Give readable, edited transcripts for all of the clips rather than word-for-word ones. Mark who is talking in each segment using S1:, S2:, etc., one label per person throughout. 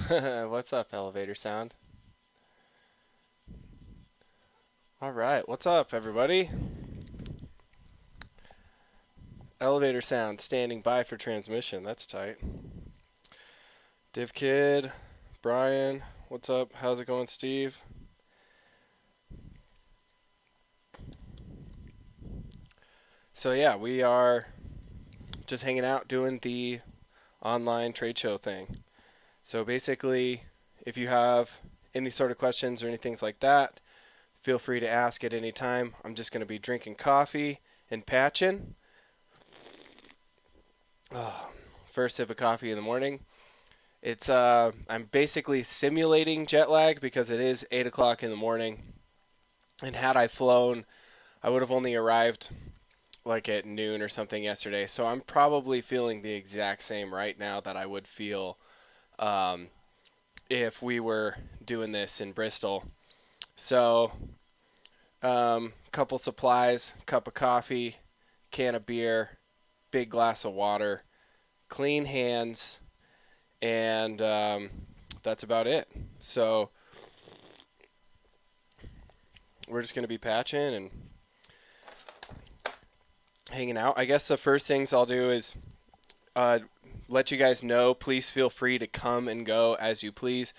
S1: What's up, elevator sound? All right, what's up, everybody? Elevator sound standing by for transmission. That's tight. Div Kid, Brian, what's up? How's it going, Steve? So, yeah, we are just hanging out doing the online trade show thing. So, basically, if you have any sort of questions or anything like that, feel free to ask at any time. I'm just going to be drinking coffee and patching. Oh, first sip of coffee in the morning. It's I'm basically simulating jet lag because it is 8 o'clock in the morning, and had I flown, I would have only arrived like at noon or something yesterday. So I'm probably feeling the exact same right now that I would feel um, if we were doing this in Bristol. So, couple supplies, cup of coffee, can of beer, big glass of water, clean hands, and that's about it. So we're just going to be patching and hanging out. I guess the first things I'll do is uh, let you guys know. Please feel free to come and go as you please.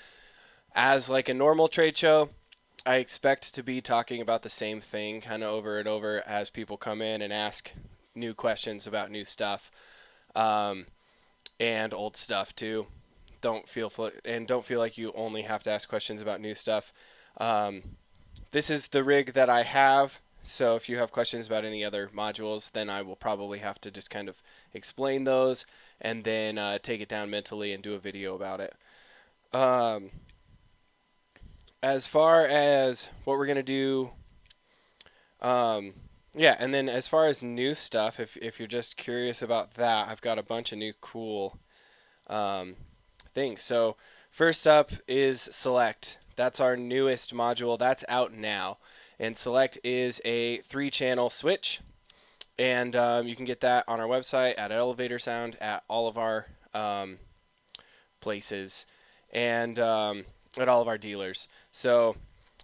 S1: As like a normal trade show, I expect to be talking about the same thing kind of over and over as people come in and ask new questions about new stuff um, and old stuff too. Don't feel like you only have to ask questions about new stuff. Um, this is the rig that I have. So if you have questions about any other modules, then I will probably have to just kind of explain those and then take it down mentally and do a video about it. Um, as far as what we're going to do, um, yeah, and then as far as new stuff, if you're just curious about that, I've got a bunch of new cool um, things. So first up is Select. That's our newest module. That's out now. And Select is a 3-channel switch. And you can get that on our website, at Elevator Sound, at all of our places, and at all of our dealers. So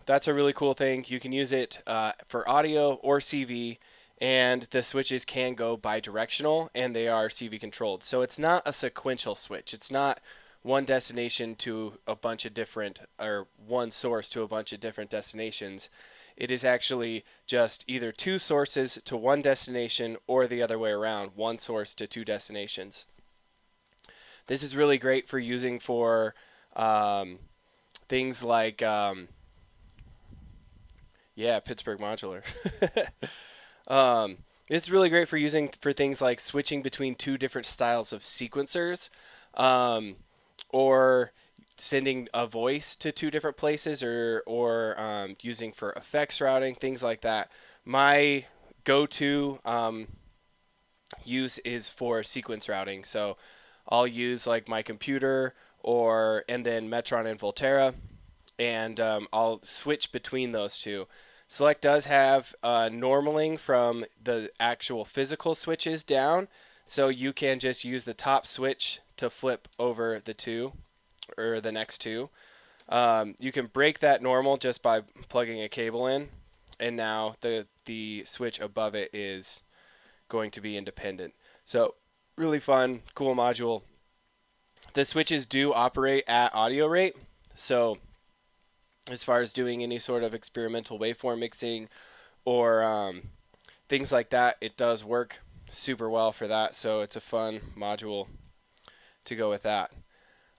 S1: that's a really cool thing. You can use it for audio or CV, and the switches can go bi-directional, and they are CV controlled. So it's not a sequential switch. It's not one destination to a bunch of different, or one source to a bunch of different destinations. It is actually just either two sources to one destination or the other way around, one source to two destinations. This is really great for using for things like, yeah, Pittsburgh Modular. It's really great for using for things like switching between two different styles of sequencers, um, or sending a voice to two different places, or using for effects routing, things like that. My go-to use is for sequence routing. So I'll use like my computer and then Metron and Volterra, and I'll switch between those two. Select does have normaling from the actual physical switches down, so you can just use the top switch to flip over the two or the next two. You can break that normal just by plugging a cable in, and now the switch above it is going to be independent. So really fun, cool module. The switches do operate at audio rate, so as far as doing any sort of experimental waveform mixing or things like that, it does work super well for that. So it's a fun module to go with that.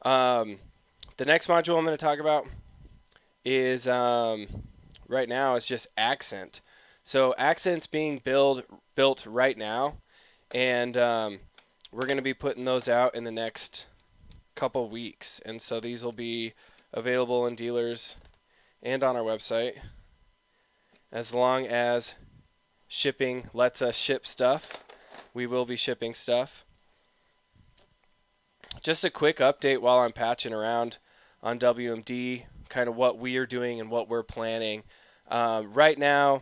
S1: The next module I'm going to talk about is right now it's just accent. So accent's being built right now, and we're going to be putting those out in the next couple weeks. And so these will be available in dealers and on our website, as long as shipping lets us ship stuff. We will be shipping stuff. Just a quick update while I'm patching around on WMD, kind of what we are doing and what we're planning. Right now,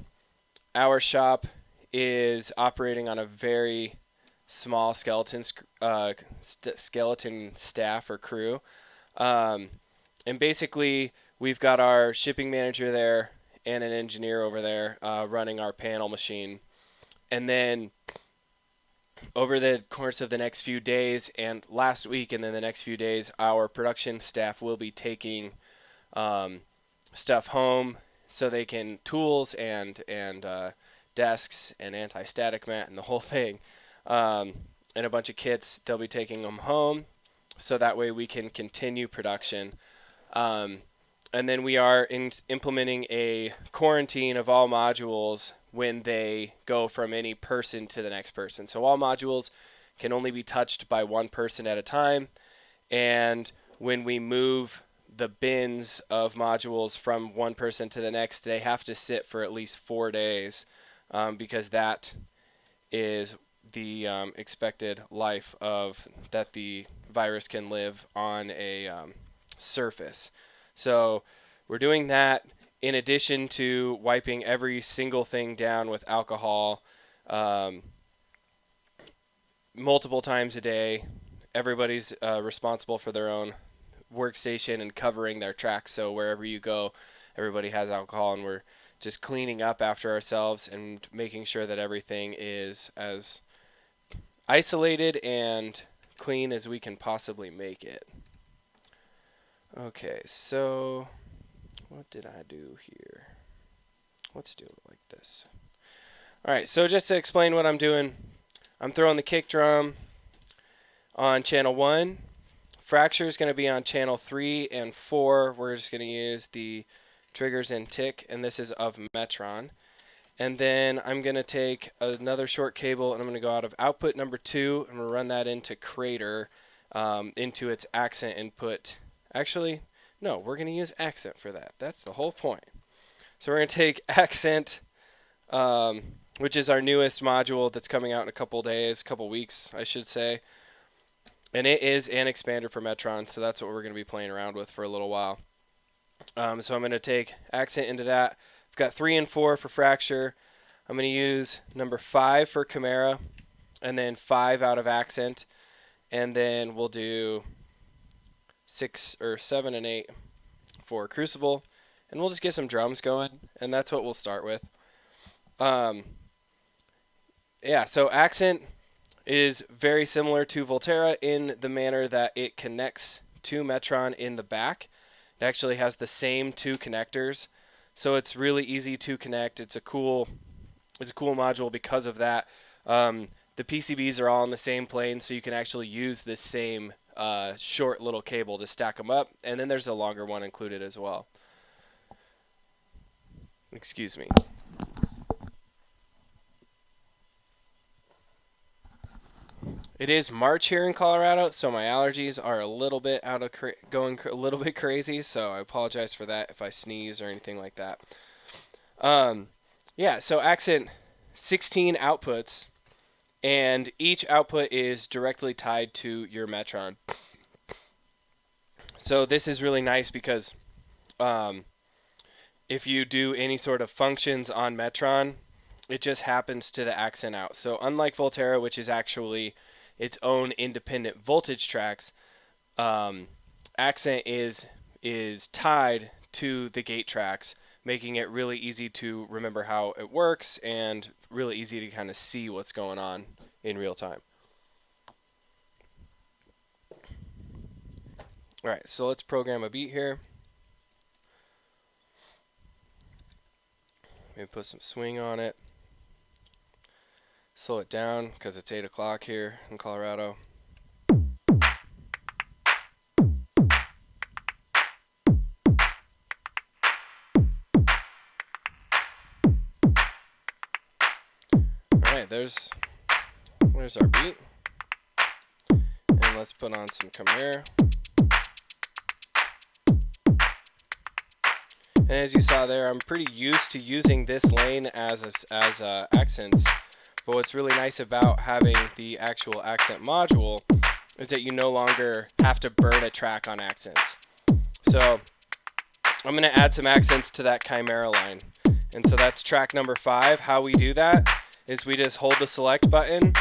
S1: our shop is operating on a very small skeleton staff or crew. And basically, we've got our shipping manager there and an engineer over there running our panel machine. And then over the course of the next few days and last week and then the next few days, our production staff will be taking stuff home so they can tools and desks and anti-static mat and the whole thing, and a bunch of kits. They'll be taking them home so that way we can continue production. And then we are implementing a quarantine of all modules when they go from any person to the next person. So all modules can only be touched by one person at a time. And when we move the bins of modules from one person to the next, they have to sit for at least 4 days, because that is the expected life of that the virus can live on a surface. So we're doing that in addition to wiping every single thing down with alcohol multiple times a day. Everybody's responsible for their own workstation and covering their tracks. So wherever you go, everybody has alcohol, and we're just cleaning up after ourselves and making sure that everything is as isolated and clean as we can possibly make it. Okay, so what did I do here? Let's do it like this. Alright, so just to explain what I'm doing, I'm throwing the kick drum on channel 1. Fracture is going to be on channel 3 and 4. We're just going to use the triggers and tick, and this is of Metron. And then I'm going to take another short cable, and I'm going to go out of output number 2, and we'll run that into Crater, into its accent input. Actually, no, we're going to use accent for that. That's the whole point. So we're going to take accent, which is our newest module that's coming out in a couple days, couple weeks, I should say. And it is an expander for Metron, so that's what we're going to be playing around with for a little while. So I'm going to take accent into that. I've got 3 and 4 for Fracture. I'm going to use number 5 for Chimera, and then 5 out of accent. And then we'll do 6 or 7 and 8 for Crucible. And we'll just get some drums going, and that's what we'll start with. Yeah, so accent is very similar to Volterra in the manner that it connects to Metron in the back. It actually has the same 2 connectors, so it's really easy to connect. It's a cool module because of that. The PCBs are all on the same plane, so you can actually use this same short little cable to stack them up, and then there's a longer one included as well. Excuse me. It is March here in Colorado, so my allergies are a little bit going a little bit crazy, so I apologize for that if I sneeze or anything like that. Yeah, so accent 16 outputs, and each output is directly tied to your Metron. So this is really nice because if you do any sort of functions on Metron, it just happens to the accent out. So unlike Volterra, which is actually its own independent voltage tracks, accent is tied to the gate tracks, making it really easy to remember how it works and really easy to kind of see what's going on in real time. Alright, so let's program a beat here. Maybe put some swing on it. Slow it down because it's 8 o'clock here in Colorado. Alright, there's our beat. And let's put on some Chimera. And as you saw there, I'm pretty used to using this lane as accents. But what's really nice about having the actual accent module is that you no longer have to burn a track on accents. So I'm going to add some accents to that Chimera line. And so that's track number 5. How we do that is we just hold the select button,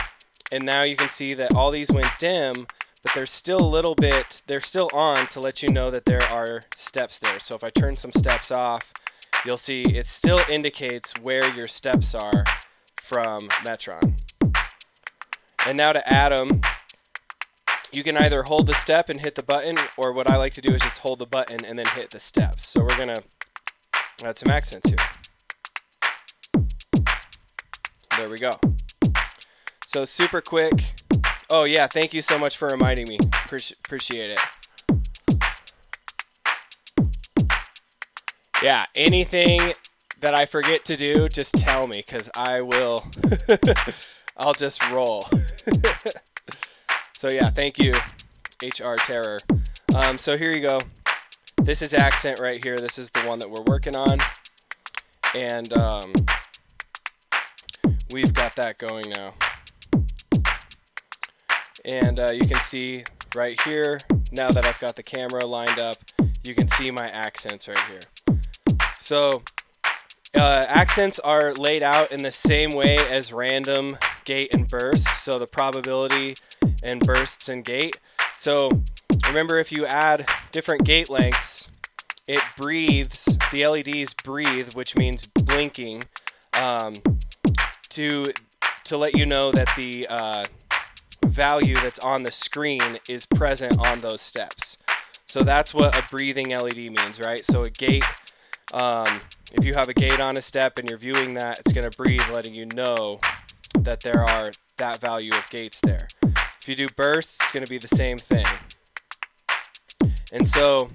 S1: and now you can see that all these went dim, but they're still a little bit, they're still on to let you know that there are steps there. So if I turn some steps off, you'll see it still indicates where your steps are from Metron. And now to add them, you can either hold the step and hit the button, or what I like to do is just hold the button and then hit the steps. So we're going to add some accents here. There we go. So super quick. Oh yeah, thank you so much for reminding me. Appreciate it. Yeah, anything that I forget to do, just tell me, because I will, I'll just roll. So yeah, thank you, HR Terror. So here you go. This is accent right here. This is the one that we're working on. And we've got that going now. And you can see right here, now that I've got the camera lined up, you can see my accents right here. So accents are laid out in the same way as random, gate, and burst. So the probability and bursts and gate. So remember, if you add different gate lengths, it breathes, the LEDs breathe, which means blinking, to let you know that the value that's on the screen is present on those steps. So that's what a breathing LED means, right? So a gate, if you have a gate on a step and you're viewing that, it's going to breathe, letting you know that there are that value of gates there. If you do bursts, it's going to be the same thing. And so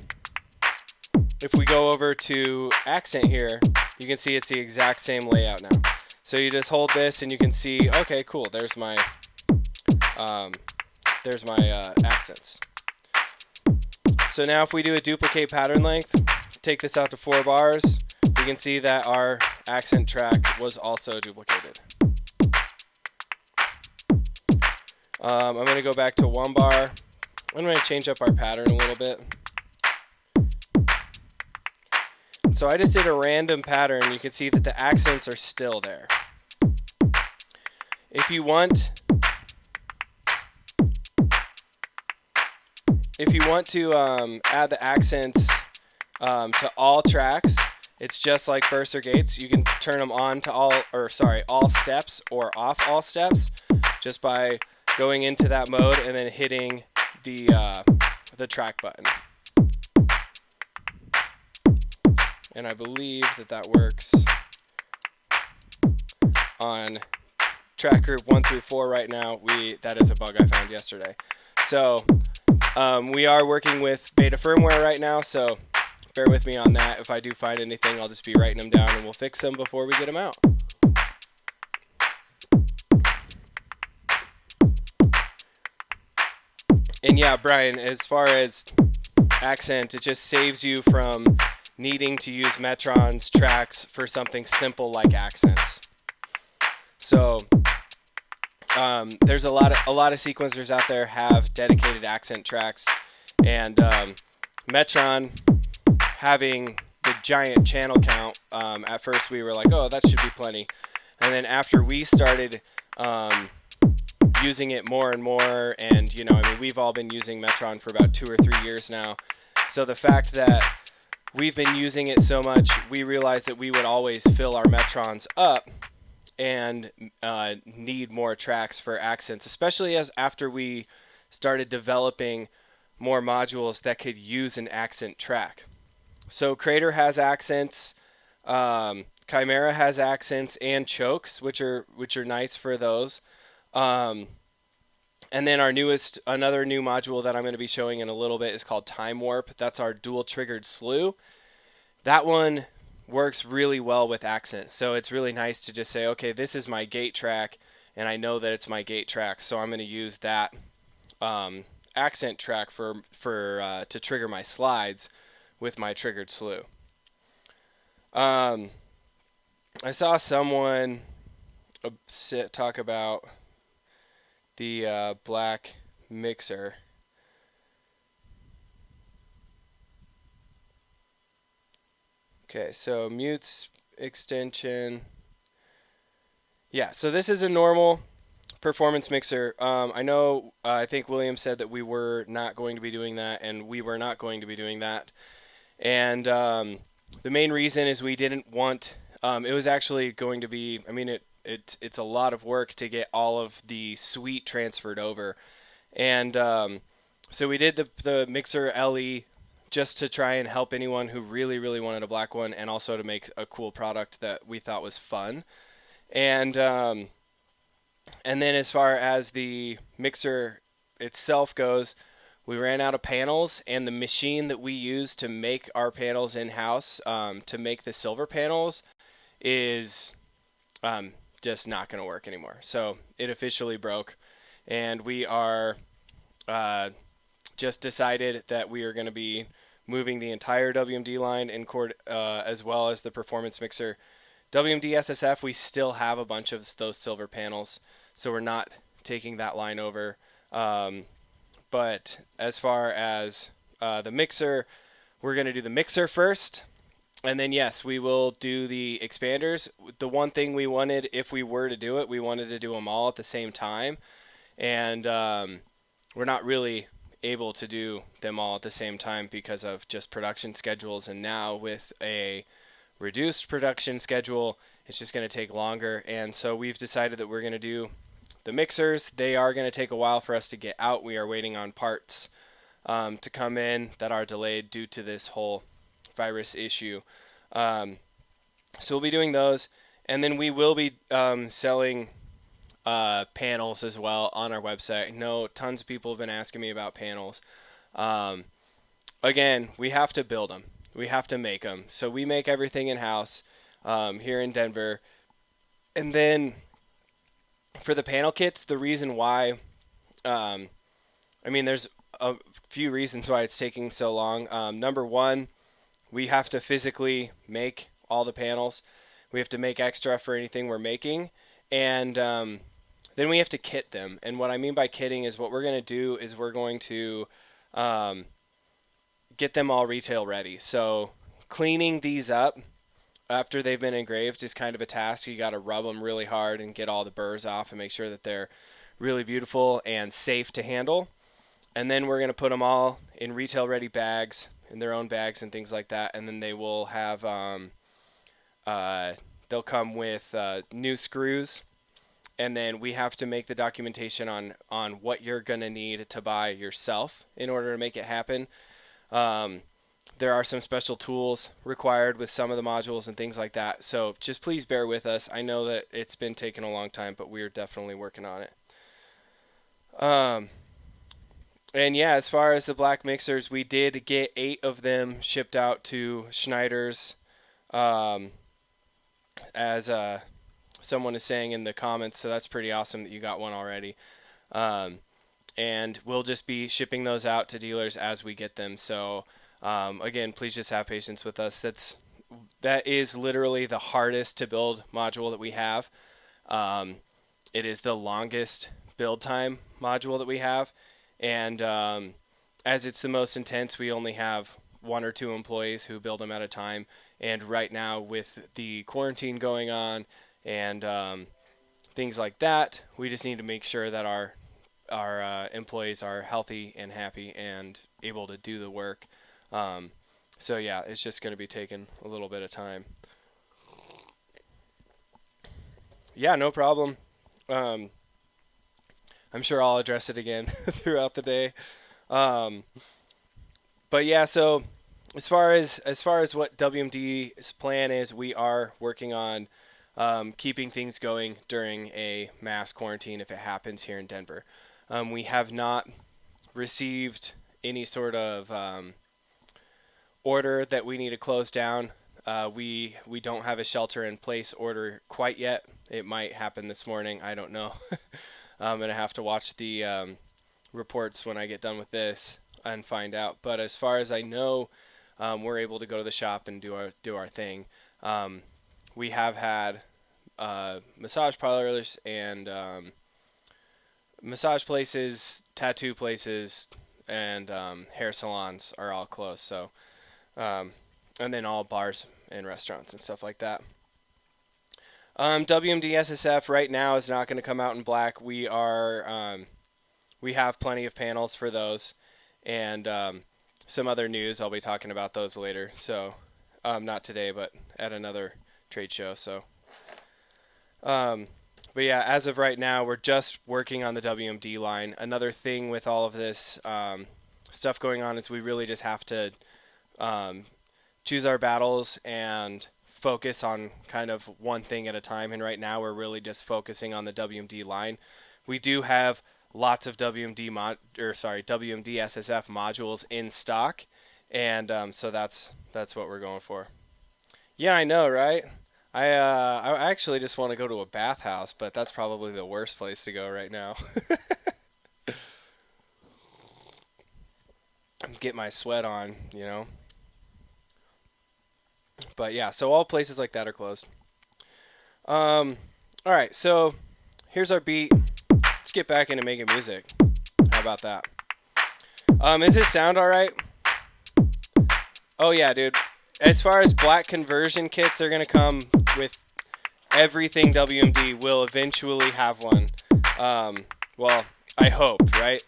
S1: if we go over to accent here, you can see it's the exact same layout now. So you just hold this and you can see, okay, cool, there's my accents. So now if we do a duplicate pattern length, take this out to 4 bars, we can see that our accent track was also duplicated. I'm going to go back to 1 bar. I'm going to change up our pattern a little bit. So I just did a random pattern. You can see that the accents are still there. If you want to add the accents to all tracks, it's just like bursts or gates. You can turn them on to all steps or off all steps just by going into that mode and then hitting the track button. And I believe that works on track group 1 through 4 right now. That is a bug I found yesterday. So we are working with beta firmware right now, so bear with me on that. If I do find anything, I'll just be writing them down and we'll fix them before we get them out. And yeah, Brian, as far as accent, it just saves you from needing to use Metron's tracks for something simple like accents. So there's a lot of sequencers out there have dedicated accent tracks, and Metron having the giant channel count, at first we were like, oh, that should be plenty. And then after we started using it more and more, and we've all been using Metron for about 2 or 3 years now. So the fact that we've been using it so much, we realized that we would always fill our Metrons up and need more tracks for accents, especially after we started developing more modules that could use an accent track. So Crater has accents, Chimera has accents and chokes, which are nice for those. And then another new module that I'm going to be showing in a little bit is called Time Warp. That's our dual triggered slew. That one works really well with accents. So it's really nice to just say, okay, this is my gate track, and I know that it's my gate track, so I'm going to use that accent track to trigger my slides with my triggered slew. I saw someone talk about the black mixer. Okay, so mutes extension. Yeah, so this is a normal performance mixer. I know. I think William said that we were not going to be doing that, and we were not going to be doing that. And the main reason is we didn't want. It was actually going to be. I mean, it's a lot of work to get all of the suite transferred over, and so we did the mixer LE just to try and help anyone who really really wanted a black one, and also to make a cool product that we thought was fun. And and then as far as the mixer itself goes, we ran out of panels, and the machine that we use to make our panels in house, to make the silver panels, is just not going to work anymore. So it officially broke, and we are just decided that we are going to be moving the entire WMD line in cord, as well as the performance mixer. WMD SSF, we still have a bunch of those silver panels, so we're not taking that line over. But as far as the mixer, we're going to do the mixer first. And then, yes, we will do the expanders. The one thing we wanted, if we were to do it, we wanted to do them all at the same time. And we're not really able to do them all at the same time because of just production schedules. And now with a reduced production schedule, it's just going to take longer. And so we've decided that we're going to do the mixers. They are going to take a while for us to get out. We are waiting on parts to come in that are delayed due to this whole virus issue. So we'll be doing those, and then we will be selling panels as well on our website. I know tons of people have been asking me about panels. Again, we have to build them. We have to make them. So we make everything in-house here in Denver. And then for the panel kits, the reason why, there's a few reasons why it's taking so long. Number one, we have to physically make all the panels. We have to make extra for anything we're making. And then we have to kit them. And what I mean by kitting is what we're going to do is we're going to get them all retail ready. So cleaning these up after they've been engraved is kind of a task. You got to rub them really hard and get all the burrs off and make sure that they're really beautiful and safe to handle. And then we're going to put them all in retail ready bags, in their own bags and things like that. And then they will have, they'll come with new screws. And then we have to make the documentation on what you're going to need to buy yourself in order to make it happen. There are some special tools required with some of the modules and things like that. So just please bear with us. I know that it's been taking a long time, but we're definitely working on it. And yeah, as far as the black mixers, we did get 8 of them shipped out to Schneider's, as someone is saying in the comments. So that's pretty awesome that you got one already. And we'll just be shipping those out to dealers as we get them. So again, please just have patience with us. That is literally the hardest to build module that we have. It is the longest build time module that we have. And as it's the most intense, we only have 1 or 2 employees who build them at a time. And right now, with the quarantine going on and things like that, we just need to make sure that our employees are healthy and happy and able to do the work. So yeah, it's just going to be taking a little bit of time. Yeah, no problem. I'm sure I'll address it again throughout the day. But yeah, so as far as what WMD's plan is, we are working on keeping things going during a mass quarantine if it happens here in Denver. We have not received any sort of order that we need to close down. We don't have a shelter-in-place order quite yet. It might happen this morning. I don't know. I'm going to have to watch the reports when I get done with this and find out. But as far as I know, we're able to go to the shop and do our thing. We have had massage parlors and massage places, tattoo places, and hair salons are all closed. So, and then all bars and restaurants and stuff like that. WMD SSF right now is not going to come out in black. We have plenty of panels for those, and some other news. I'll be talking about those later. So, not today, but at another trade show. So, but yeah, as of right now, we're just working on the WMD line. Another thing with all of this stuff going on is we really just have to choose our battles and focus on kind of one thing at a time. And right now, we're really just focusing on the WMD line. We do have lots of WMD SSF modules in stock, and so that's what we're going for. Yeah, I know, right? I actually just want to go to a bathhouse, but that's probably the worst place to go right now. Get my sweat on, you know. But yeah, so all places like that are closed. All right, so here's our beat. Let's get back into making music. How about that? Is this sound all right? Oh yeah, dude. As far as black conversion kits, they're gonna come with everything WMD. Will eventually have one. Well, I hope, right?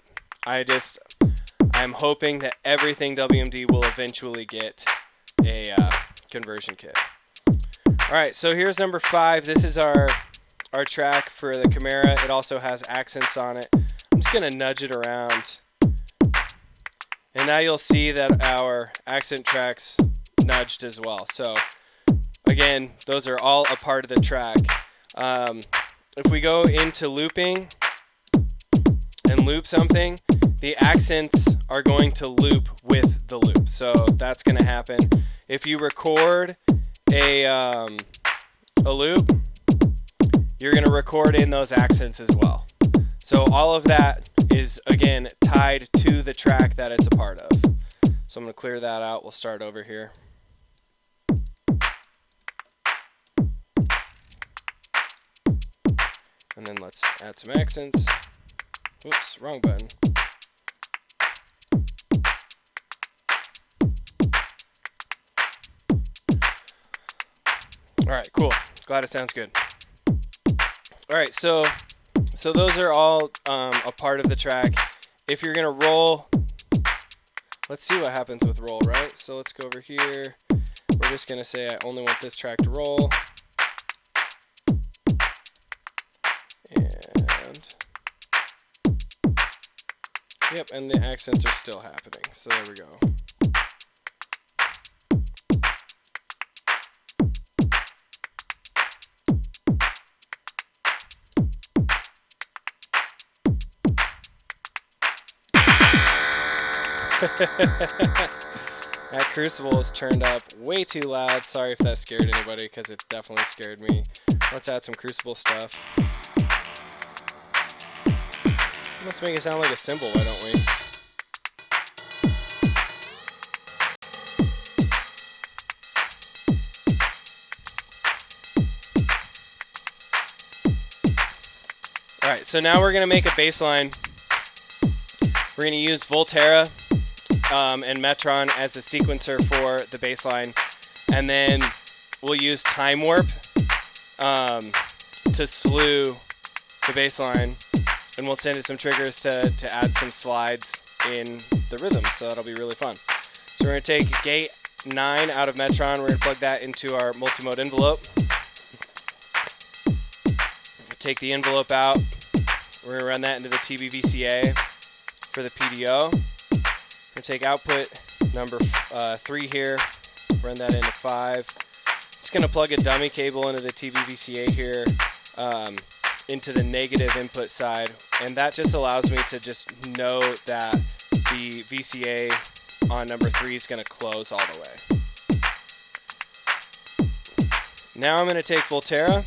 S1: I'm hoping that everything WMD will eventually get a conversion kit. All right, so here's number 5. This is our track for the Chimera. It also has accents on it. I'm just gonna nudge it around, and now you'll see that our accent tracks nudged as well. So again, those are all a part of the track. If we go into looping and loop something, the accents are going to loop with the loop. So that's going to happen. If you record a loop, you're going to record in those accents as well. So all of that is, again, tied to the track that it's a part of. So I'm going to clear that out. We'll start over here. And then let's add some accents. Oops, wrong button. All right, cool. Glad it sounds good. All right, so those are all a part of the track. If you're gonna roll, let's see what happens with roll, right? So let's go over here. We're just gonna say I only want this track to roll. Yep, and the accents are still happening. So there we go. That crucible is turned up way too loud. Sorry if that scared anybody, because it definitely scared me. Let's add some crucible stuff. Let's make it sound like a cymbal, why don't we? Alright, so now we're going to make a bass line. We're going to use Volterra and Metron as the sequencer for the bass line. And then we'll use Time Warp to slew the bass line. And we'll send it some triggers to add some slides in the rhythm, so that'll be really fun. So we're going to take gate 9 out of Metron. We're going to plug that into our multimode envelope. Take the envelope out. We're going to run that into the TBVCA for the PDO. We're going to take output number 3 here, run that into 5. Just going to plug a dummy cable into the TBVCA here, into the negative input side, and that just allows me to just know that the VCA on number 3 is going to close all the way. Now I'm going to take Volterra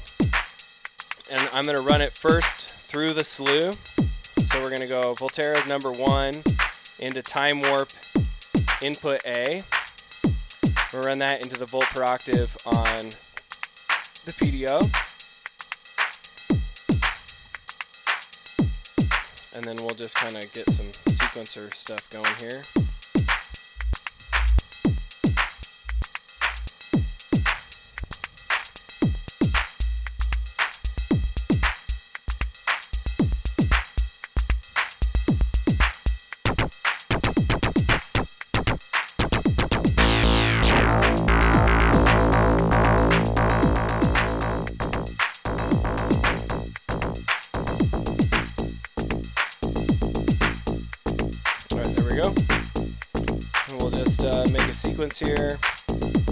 S1: and I'm going to run it first through the slew. So we're going to go Volterra number 1 into Time Warp input A. We'll run that into the volt per octave on the PDO. And then we'll just kind of get some sequencer stuff going here. just make a sequence here.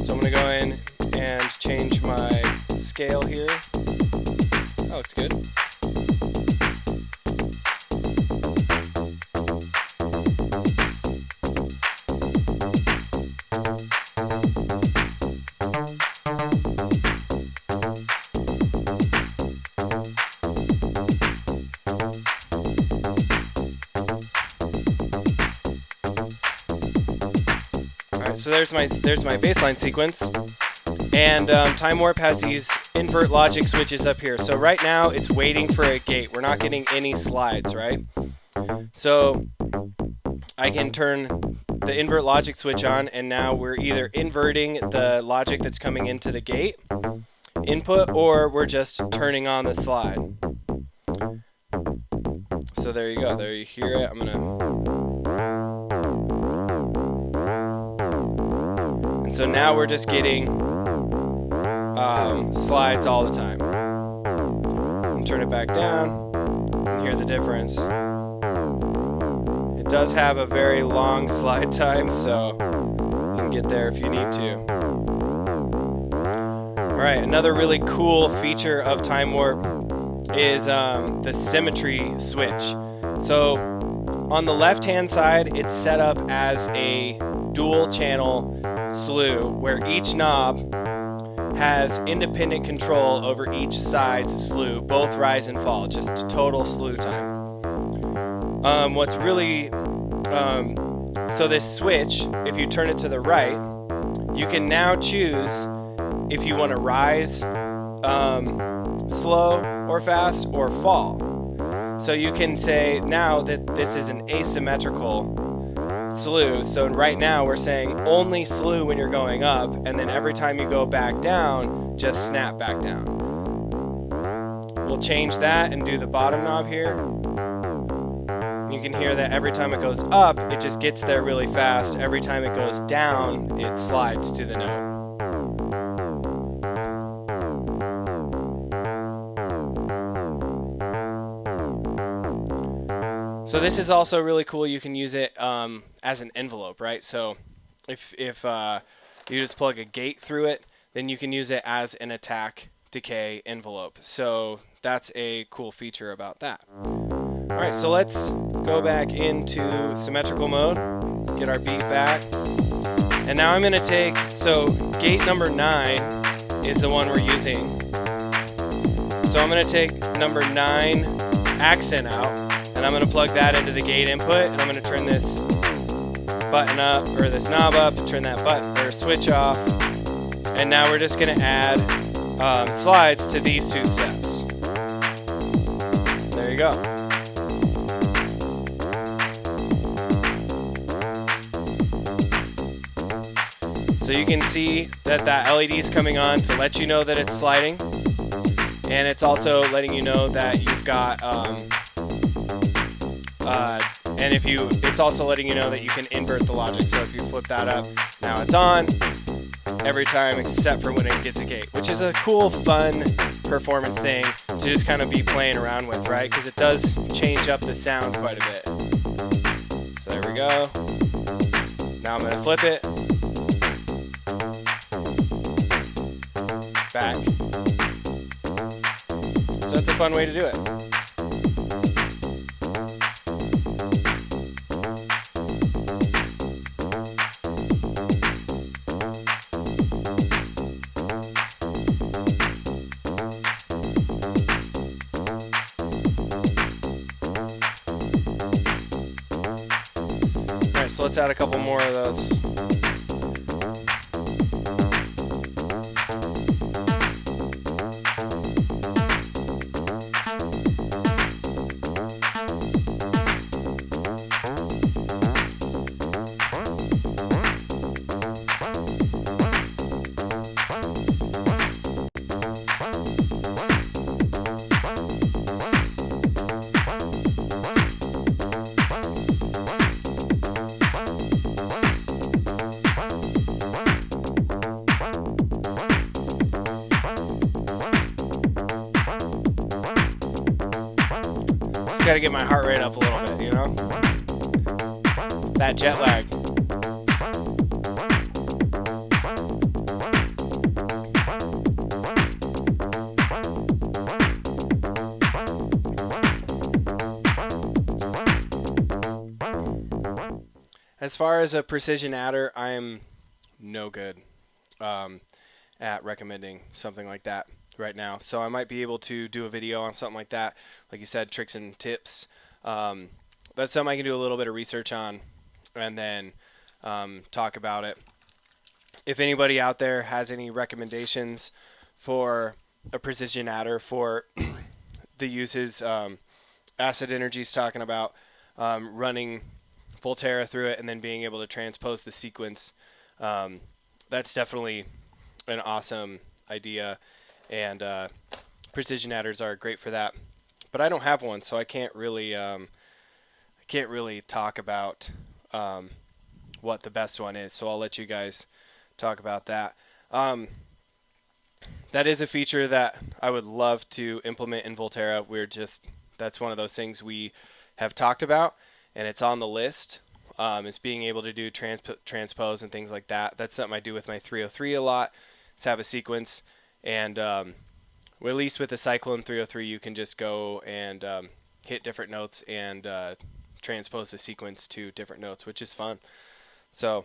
S1: So I'm going to go in and change my scale here. That looks good. So there's my baseline sequence, and Time Warp has these invert logic switches up here. So right now it's waiting for a gate. We're not getting any slides, right? So I can turn the invert logic switch on, and now we're either inverting the logic that's coming into the gate input, or we're just turning on the slide. So there you go. There you hear it. I'm And so now we're just getting slides all the time. And turn it back down and hear the difference. It does have a very long slide time, so you can get there if you need to. Alright, another really cool feature of Time Warp is the symmetry switch. So on the left hand side, it's set up as a dual channel slew where each knob has independent control over each side's slew, both rise and fall, just total slew time. What's really so this switch, if you turn it to the right, you can now choose if you want to rise slow or fast or fall. So you can say now that this is an asymmetrical slew. So right now we're saying only slew when you're going up, and then every time you go back down, just snap back down. We'll change that and do the bottom knob here. You can hear that every time it goes up, it just gets there really fast. Every time it goes down, it slides to the note. So this is also really cool. You can use it as an envelope, right? So if you just plug a gate through it, then you can use it as an attack decay envelope. So that's a cool feature about that. All right, so let's go back into symmetrical mode, get our beat back. And now I'm gonna take, so gate number 9 is the one we're using. So I'm gonna take number 9 accent out, and I'm going to plug that into the gate input, and I'm going to turn this button up, or this knob up, turn that button or switch off, and now we're just going to add slides to these two steps. There you go. So you can see that that LED is coming on to let you know that it's sliding, and it's also letting you know that you've got and it's also letting you know that you can invert the logic. So if you flip that up, now it's on every time except for when it gets a gate, which is a cool, fun performance thing to just kind of be playing around with, right? Because it does change up the sound quite a bit. So there we go. Now I'm going to flip it back. So that's a fun way to do it. So let's add a couple more of those. Got to get my heart rate up a little bit, you know? That jet lag. As far as a precision adder, I am no good at recommending something like that right now. So I might be able to do a video on something like that. Like you said, tricks and tips. That's something I can do a little bit of research on and then talk about it. If anybody out there has any recommendations for a precision adder for the uses Acid Energy's talking about, running Volterra through it and then being able to transpose the sequence, that's definitely an awesome idea, and precision adders are great for that. But I don't have one, so I can't really talk about what the best one is. So I'll let you guys talk about that. That is a feature that I would love to implement in Volterra. That's one of those things we have talked about, and it's on the list. Is being able to do transpose and things like that. That's something I do with my 303 a lot. Is have a sequence, and well, at least with the Cyclone 303, you can just go and hit different notes and transpose the sequence to different notes, which is fun. So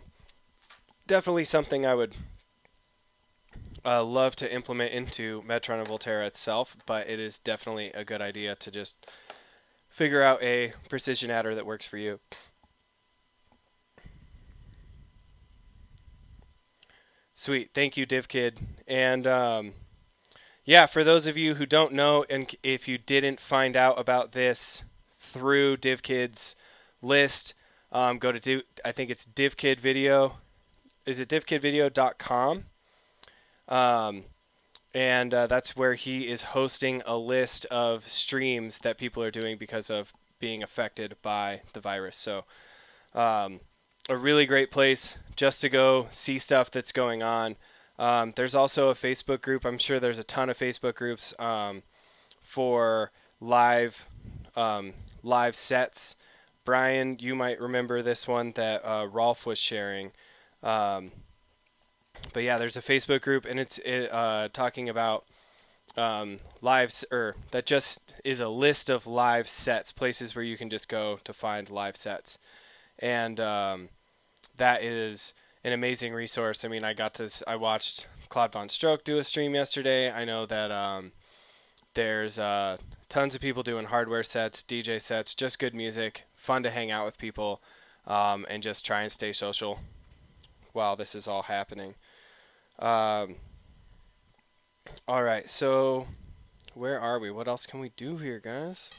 S1: definitely something I would love to implement into Metron and Volterra itself, but it is definitely a good idea to just figure out a precision adder that works for you. Sweet. Thank you, DivKid. And yeah, for those of you who don't know, and if you didn't find out about this through DivKid's list, go to I think it's DivKid Video. Is it divkidvideo.com? And that's where he is hosting a list of streams that people are doing because of being affected by the virus. So a really great place just to go see stuff that's going on. There's also a Facebook group. I'm sure there's a ton of Facebook groups for live sets. Brian, you might remember this one that Rolf was sharing. But yeah, there's a Facebook group, and it's talking about lives, or that just is a list of live sets, places where you can just go to find live sets. And that is an amazing resource. I mean, I watched Claude Von Stroke do a stream yesterday. I know that there's tons of people doing hardware sets, DJ sets, just good music, fun to hang out with people, and just try and stay social while this is all happening. All right, so where are we? What else can we do here, guys?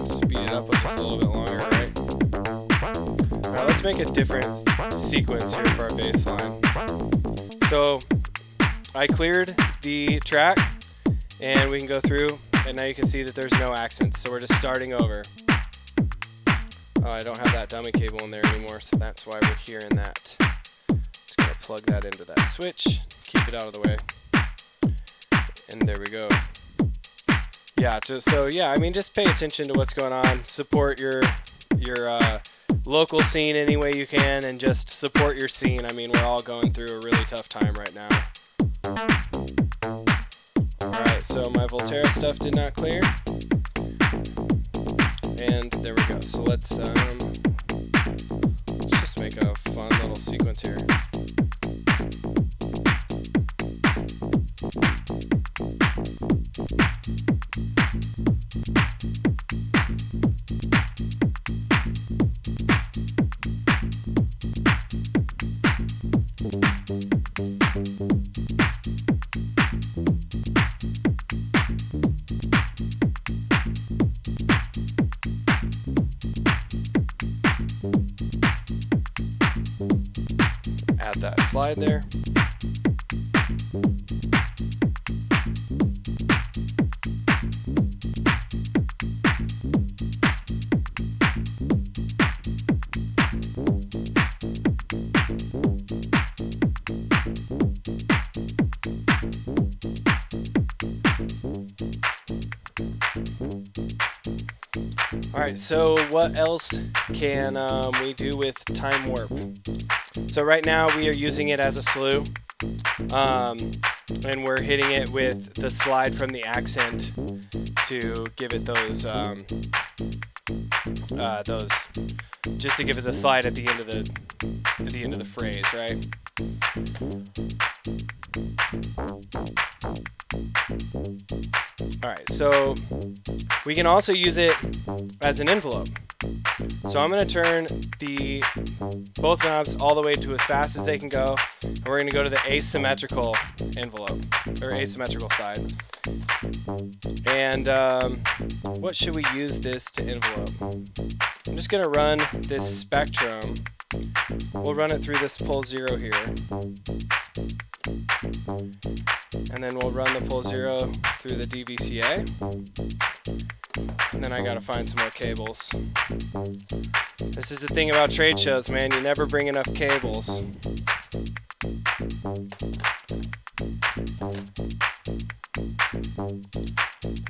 S1: Speed it up just a little bit longer, right? All right, let's make a different sequence here for our bass line. So I cleared the track, and we can go through, and now you can see that there's no accents, so we're just starting over. I don't have that dummy cable in there anymore, so that's why we're hearing that. Just going to plug that into that switch, keep it out of the way, and there we go. Yeah, I mean, just pay attention to what's going on, support your local scene any way you can, and just support your scene. I mean, we're all going through a really tough time right now. Alright, so my Volterra stuff did not clear. And there we go. So let's just make a fun little sequence here. Add that slide there. Alright, so what else can we do with time warp? So right now we are using it as a slew, and we're hitting it with the slide from the accent to give it those just to give it the slide at the end of the phrase, right? All right, so we can also use it as an envelope. So I'm going to turn both knobs all the way to as fast as they can go, and we're going to go to the asymmetrical envelope, or asymmetrical side. And what should we use this to envelope? I'm just going to run this spectrum. We'll run it through this pole 0 here. And then we'll run the pole 0 through the DVCA. And then I gotta find some more cables. This is the thing about trade shows, man. You never bring enough cables.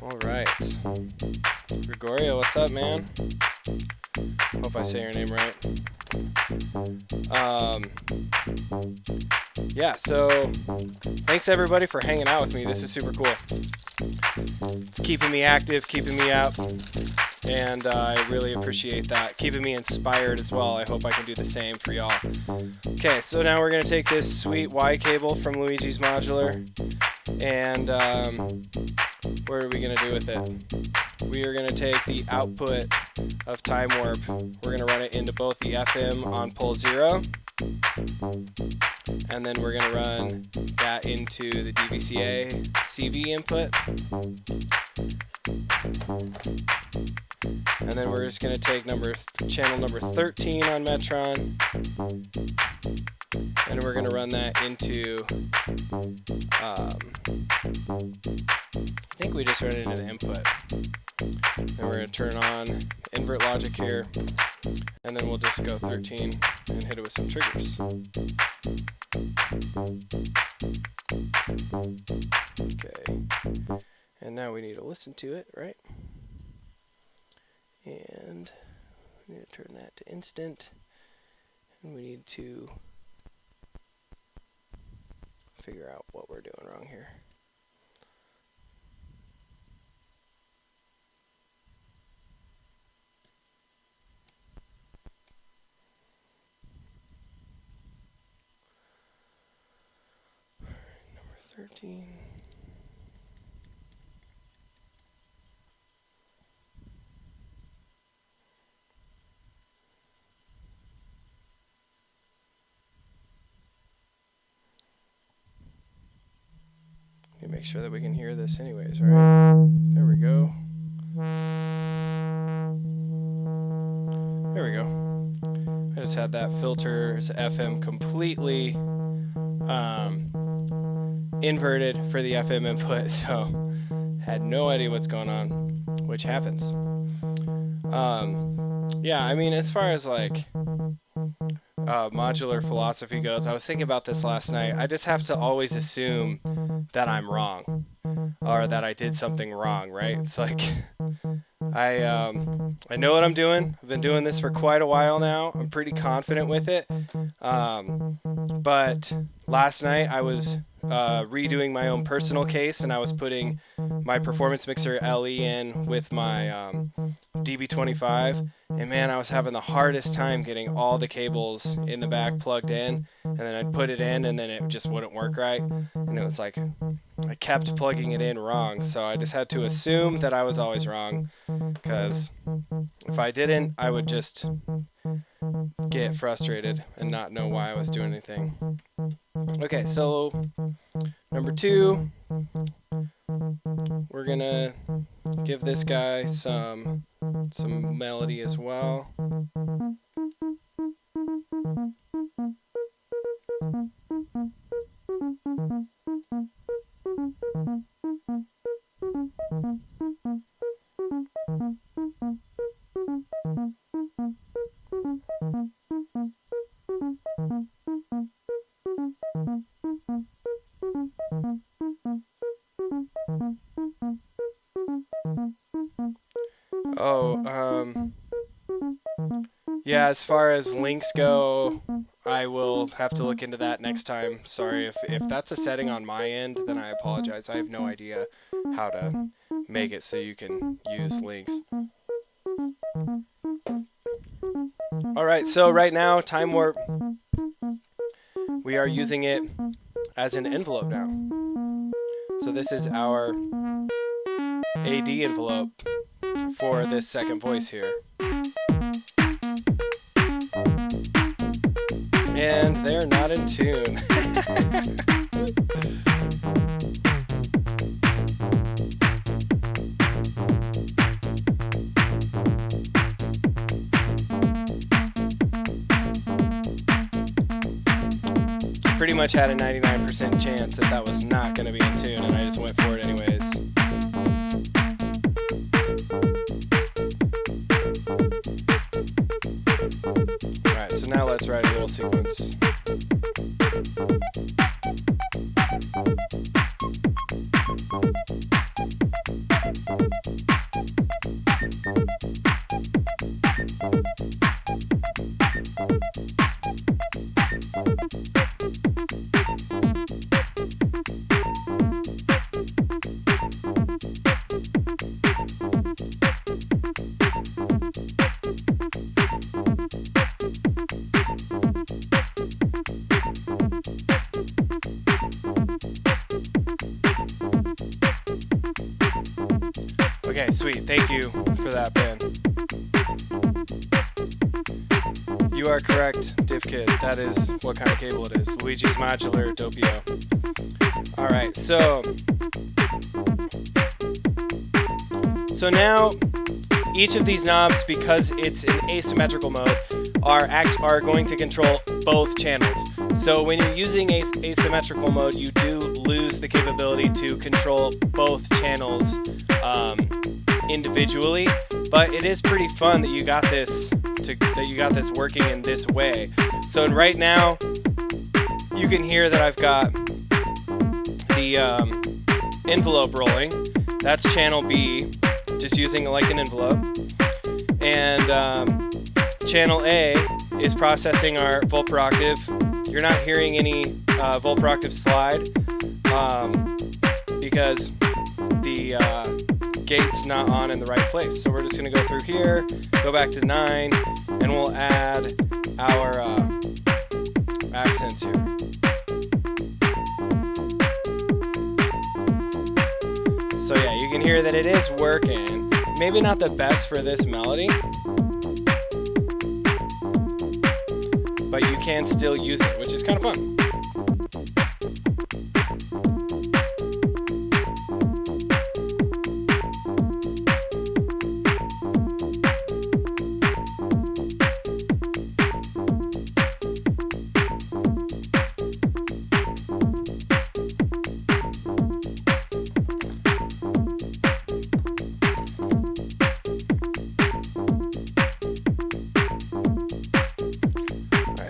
S1: Alright. Gregorio, what's up, man? Hope I say your name right. Yeah, so thanks everybody for hanging out with me. This is super cool. It's keeping me active, keeping me up, and I really appreciate that. Keeping me inspired as well. I hope I can do the same for y'all. Okay, so now we're going to take this sweet Y cable from Luigi's Modular, and what are we going to do with it? We are going to take the output of Time Warp. We're going to run it into both the FM on pole 0, and then we're going to run that into the DVCA CV input. And then we're just going to take channel number 13 on Metron, and we're going to run that into, I think we just run it into the input. And we're going to turn on invert logic here, and then we'll just go 13 and hit it with some triggers. Okay, and now we need to listen to it, right? And we need to turn that to instant, and we need to figure out what we're doing wrong here. Number 13. Make sure that we can hear this anyways, right? There we go. There we go. I just had that filter's FM completely inverted for the FM input, so had no idea what's going on, which happens. Yeah, I mean, as far as like modular philosophy goes, I was thinking about this last night. I just have to always assume that I'm wrong, or that I did something wrong, right? It's like I know what I'm doing. I've been doing this for quite a while now. I'm pretty confident with it. But last night I was redoing my own personal case, and I was putting my performance mixer LE in with my DB25, and man, I was having the hardest time getting all the cables in the back plugged in, and then I'd put it in and then it just wouldn't work right, and it was like I kept plugging it in wrong, so I just had to assume that I was always wrong, because if I didn't, I would just get frustrated and not know why I was doing anything. Okay, so number 2, we're gonna give this guy some melody as well. Yeah, as far as links go, I will have to look into that next time. Sorry, if that's a setting on my end, then I apologize. I have no idea how to make it so you can use links. Alright, so right now, time warp, we are using it as an envelope now. So this is our AD envelope for this second voice here. And they're not in tune. Pretty much had a 99% chance that that was not going to be in tune, and I just went for it anyways. Alright, so now let's write a little sequence. Okay, sweet. Thank you for that, Ben. You are correct, DivKid. That is what kind of cable it is. Luigi's Modular Doppio. Alright, so now each of these knobs, because it's in asymmetrical mode, are going to control both channels. So when you're using asymmetrical mode, you do lose the capability to control both channels individually, but it is pretty fun that you got this working in this way. So right now you can hear that I've got the envelope rolling. That's channel B, just using it like an envelope, and channel A is processing our volt per octave. You're not hearing any volt per octave slide because the gate's not on in the right place. So we're just going to go through here, go back to 9, and we'll add our accents here. So yeah, you can hear that it is working. Maybe not the best for this melody, but you can still use it, which is kind of fun.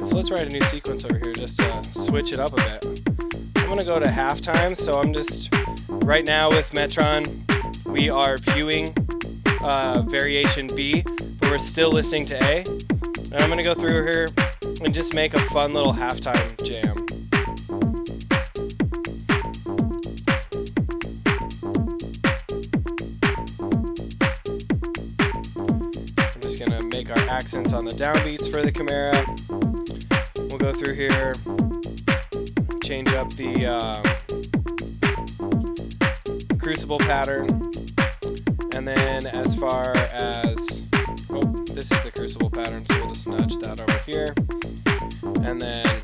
S1: So let's write a new sequence over here just to switch it up a bit. I'm going to go to halftime, so I'm just, right now with Metron, we are viewing variation B, but we're still listening to A. And I'm going to go through here and just make a fun little halftime jam. I'm just going to make our accents on the downbeats for the Chimera. We'll go through here, change up the crucible pattern, and then as far as, this is the crucible pattern, so we'll just nudge that over here, and then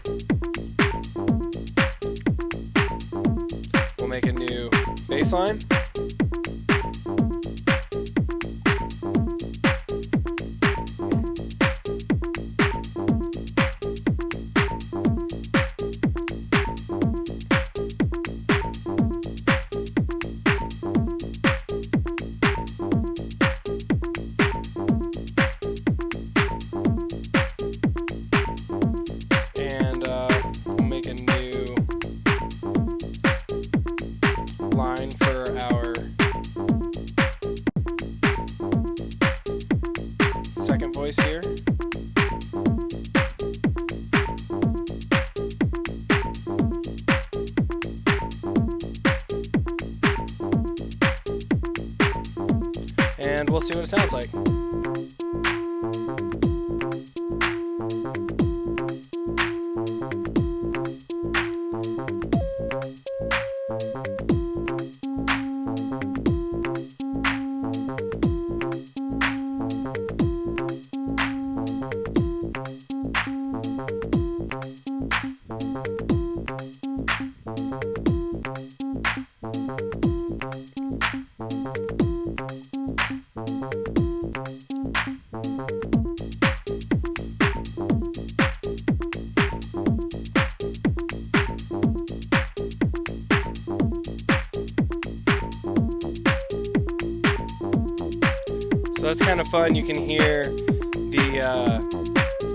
S1: we'll make a new bass line. Line for our second voice here. we'll see what it sounds like. So that's kind of fun. You can hear the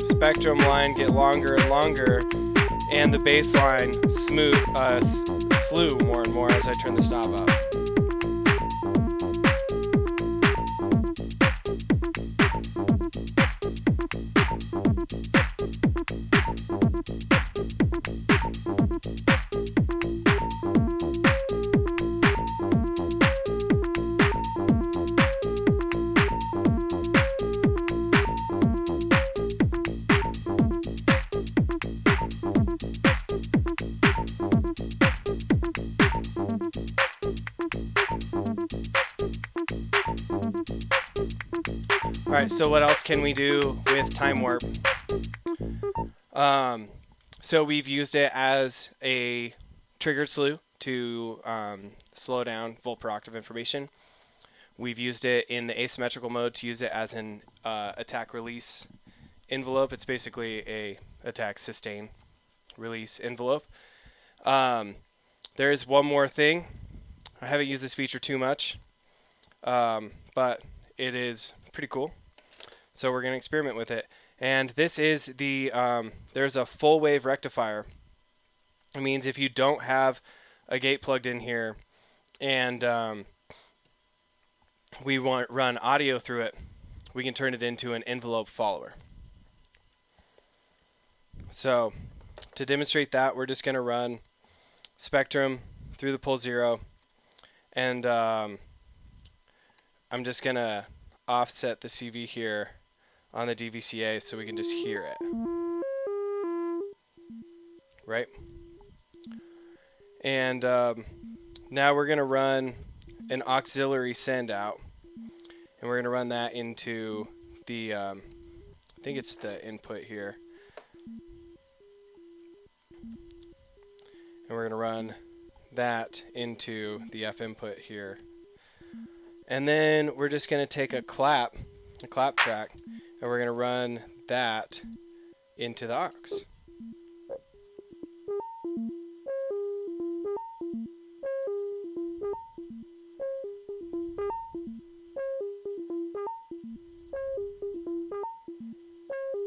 S1: spectrum line get longer and longer, and the bass line slew more and more as I turn the knob up. Alright, so what else can we do with time warp? So we've used it as a triggered slew to slow down volt per octave information. We've used it in the asymmetrical mode to use it as an attack release envelope. It's basically a attack sustain release envelope. There is one more thing. I haven't used this feature too much, but it is pretty cool. So we're going to experiment with it. And this is the, there's a full wave rectifier. It means if you don't have a gate plugged in here and we want to run audio through it, we can turn it into an envelope follower. So to demonstrate that, we're just going to run spectrum through the pole 0, and I'm just going to offset the CV here on the DVCA so we can just hear it. Right? And now we're going to run an auxiliary send out, and we're going to run that into the, I think it's the input here. And we're going to run that into the F input here. And then we're just going to take a clap track, and we're going to run that into the aux.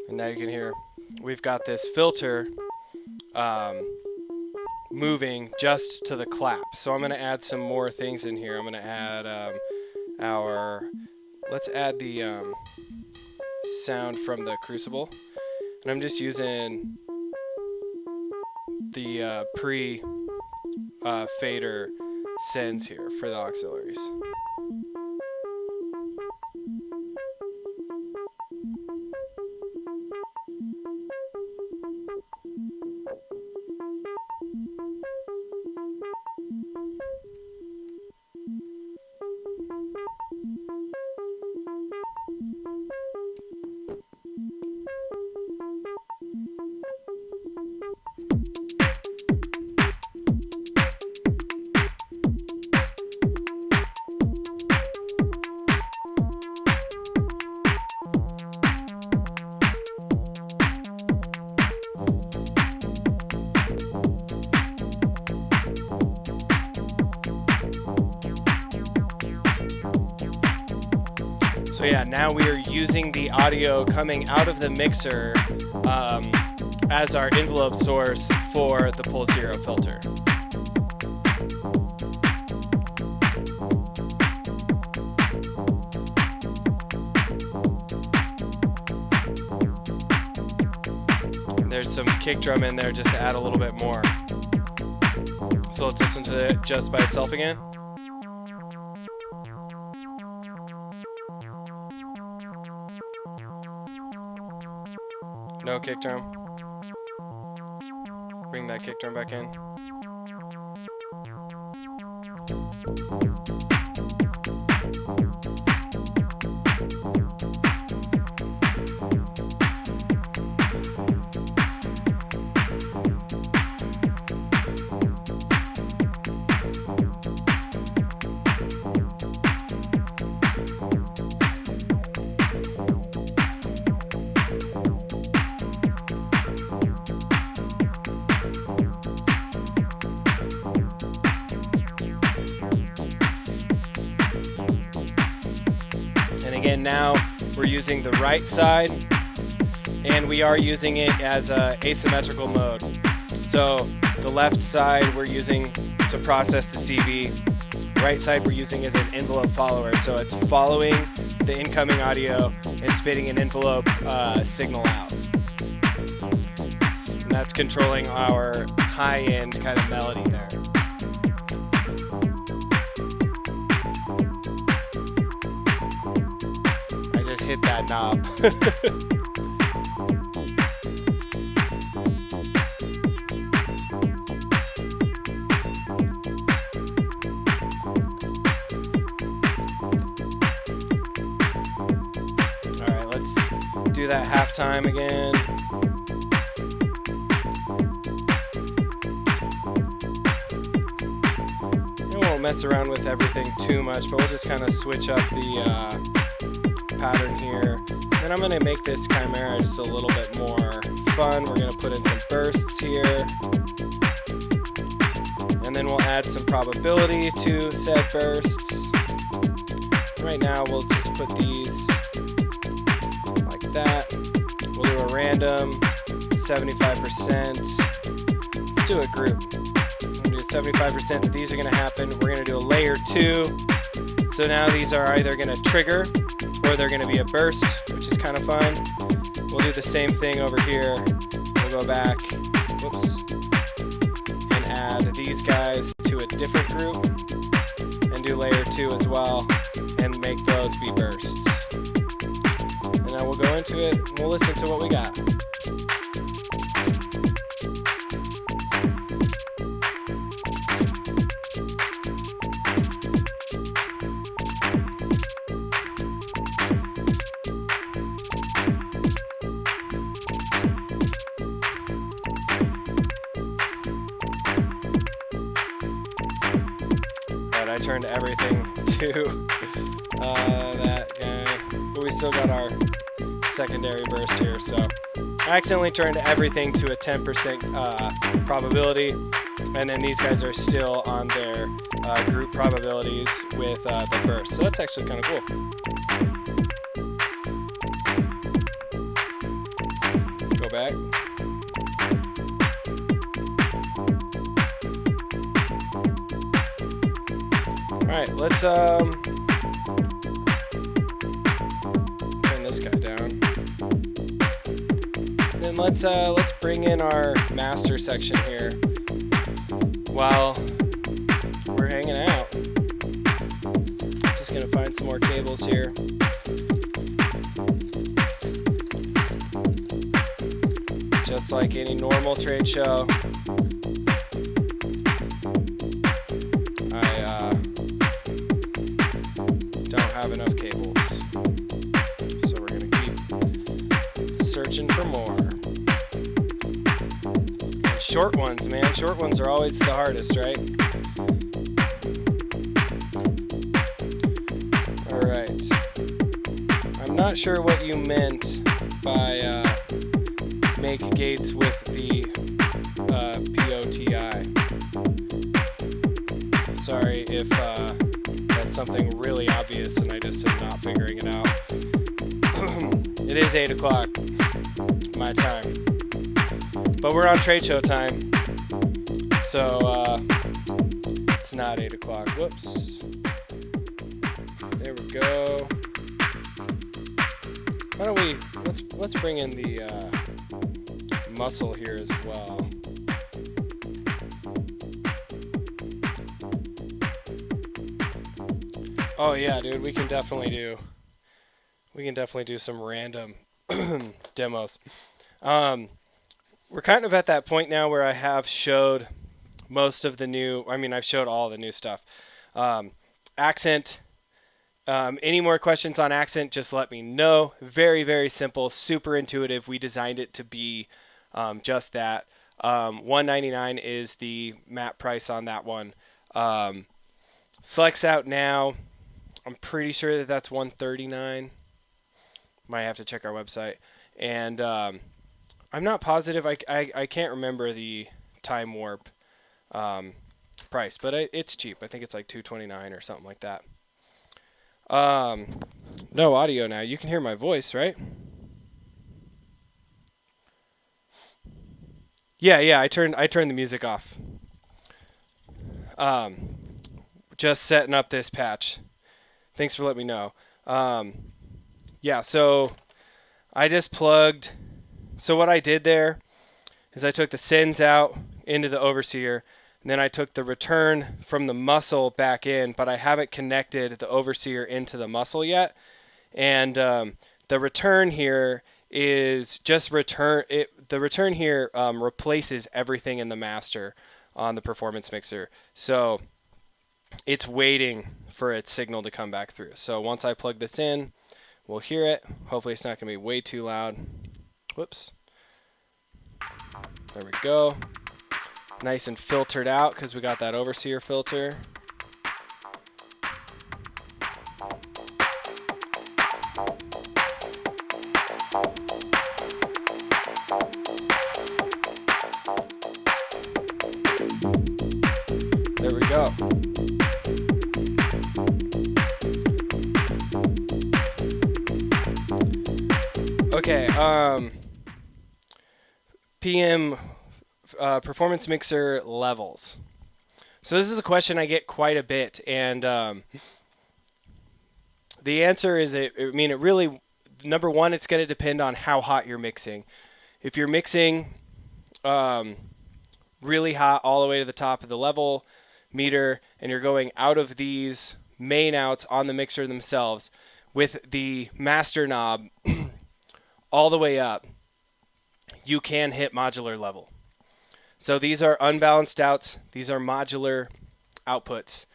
S1: And now you can hear we've got this filter moving just to the clap. So I'm going to add some more things in here. I'm going to add let's add the sound from the crucible. And I'm just using the fader sends here for the auxiliaries. So yeah, now we are using the audio coming out of the mixer as our envelope source for the pole 0 filter. There's some kick drum in there just to add a little bit more. So let's listen to it just by itself again. No kick drum. Bring that kick drum back in. Again, now we're using the right side, and we are using it as a asymmetrical mode. So the left side we're using to process the CV. Right side we're using as an envelope follower. So it's following the incoming audio and spitting an envelope signal out. And that's controlling our high-end kind of melody there. Hit that knob. Alright, let's do that halftime again. We won't mess around with everything too much, but we'll just kind of switch up the pattern here. Then I'm going to make this chimera just a little bit more fun. We're going to put in some bursts here. And then we'll add some probability to said bursts. Right now we'll just put these like that. We'll do a random 75%. Let's do a group. I'm going to do 75%. These are going to happen. We're going to do a layer 2. So now these are either going to trigger or they're going to be a burst, which is kind of fun. We'll do the same thing over here. We'll go back, whoops, and add these guys to a different group, and do layer 2 as well, and make those be bursts. And now we'll go into it, and we'll listen to what we got. I turned everything to that guy, but we still got our secondary burst here. So I accidentally turned everything to a 10% probability, and then these guys are still on their group probabilities with the burst. So that's actually kind of cool. Go back. Alright, let's turn this guy down. Then let's bring in our master section here while we're hanging out. Just gonna find some more cables here. Just like any normal trade show, have enough cables, so we're gonna keep searching for more. And short ones, man, short ones are always the hardest, right? All right, I'm not sure what you meant by make gates with the POTI. Sorry if something really obvious and I just am not figuring it out. It is 8 o'clock my time, but we're on trade show time, so it's not 8 o'clock. Whoops. There we go. Why don't we let's bring in the muscle here as well. Oh yeah, dude, we can definitely do some random demos. We're kind of at that point now where I have showed most of the new, I mean, I've showed all the new stuff. Accent, any more questions on accent, just let me know. Very, very simple, super intuitive. We designed it to be just that. $199 is the map price on that one. Selects out now. I'm pretty sure that that's $139. Might have to check our website. And I'm not positive. I can't remember the time warp price, but it's cheap. I think it's like $229 or something like that. No audio now. You can hear my voice, right? Yeah. I turned the music off. Just setting up this patch. Thanks for letting me know. Yeah, so I just plugged. So what I did there is I took the sends out into the overseer, and then I took the return from the muscle back in, but I haven't connected the overseer into the muscle yet. And the return here is just return. The return here replaces everything in the master on the performance mixer. So it's waiting for its signal to come back through. So once I plug this in, we'll hear it. Hopefully it's not going to be way too loud. Whoops. There we go. Nice and filtered out because we got that overseer filter. There we go. Okay, PM performance mixer levels. So this is a question I get quite a bit, and the answer is, it really, number one, it's going to depend on how hot you're mixing. If you're mixing really hot all the way to the top of the level meter, and you're going out of these main outs on the mixer themselves with the master knob all the way up, you can hit modular level. So these are unbalanced outs. These are modular outputs.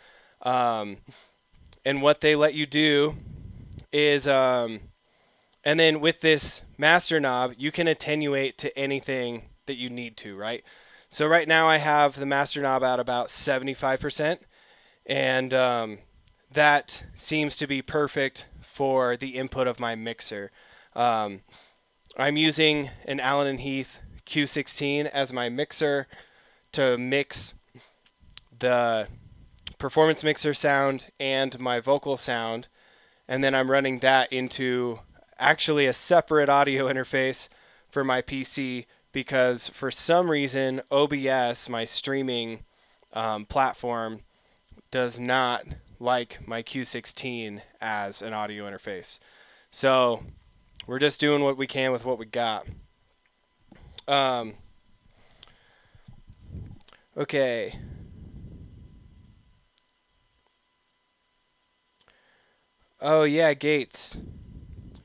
S1: And what they let you do is, and then with this master knob, you can attenuate to anything that you need to, right? So right now I have the master knob at about 75%, and that seems to be perfect for the input of my mixer. I'm using an Allen & Heath Q16 as my mixer to mix the performance mixer sound and my vocal sound, and then I'm running that into actually a separate audio interface for my PC, because for some reason OBS, my streaming platform, does not like my Q16 as an audio interface. So we're just doing what we can with what we got. Okay. Oh yeah, gates.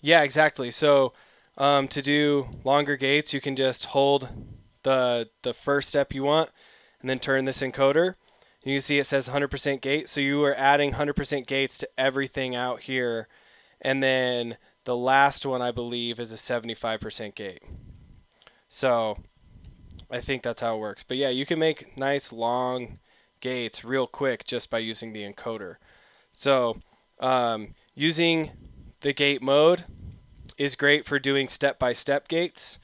S1: Yeah, exactly. So to do longer gates, you can just hold the first step you want, and then turn this encoder. You can see it says 100% gate. So you are adding 100% gates to everything out here, and then the last one, I believe, is a 75% gate. So I think that's how it works. But yeah, you can make nice long gates real quick just by using the encoder. So using the gate mode is great for doing step-by-step gates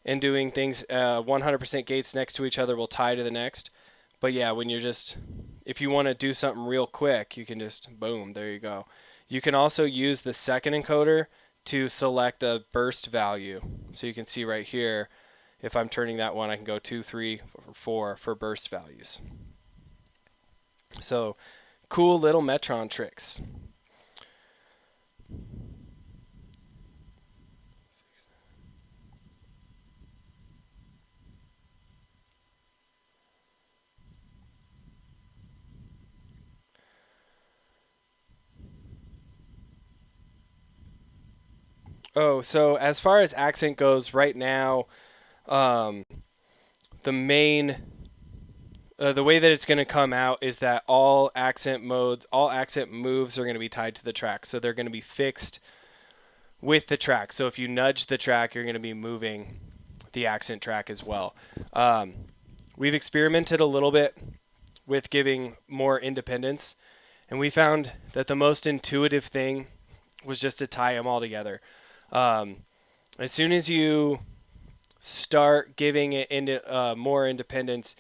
S1: and doing things 100% gates next to each other will tie to the next. But yeah, when you're just, if you want to do something real quick, you can just, boom, there you go. You can also use the second encoder to select a burst value. So you can see right here, if I'm turning that one, I can go 2, 3, 4 for burst values. So cool little Metron tricks. Oh, so as far as accent goes right now, um, the main the way that it's going to come out is that all accent moves are going to be tied to the track. So they're going to be fixed with the track. So if you nudge the track, you're going to be moving the accent track as well. We've experimented a little bit with giving more independence, and we found that the most intuitive thing was just to tie them all together. As soon as you start giving it more independence,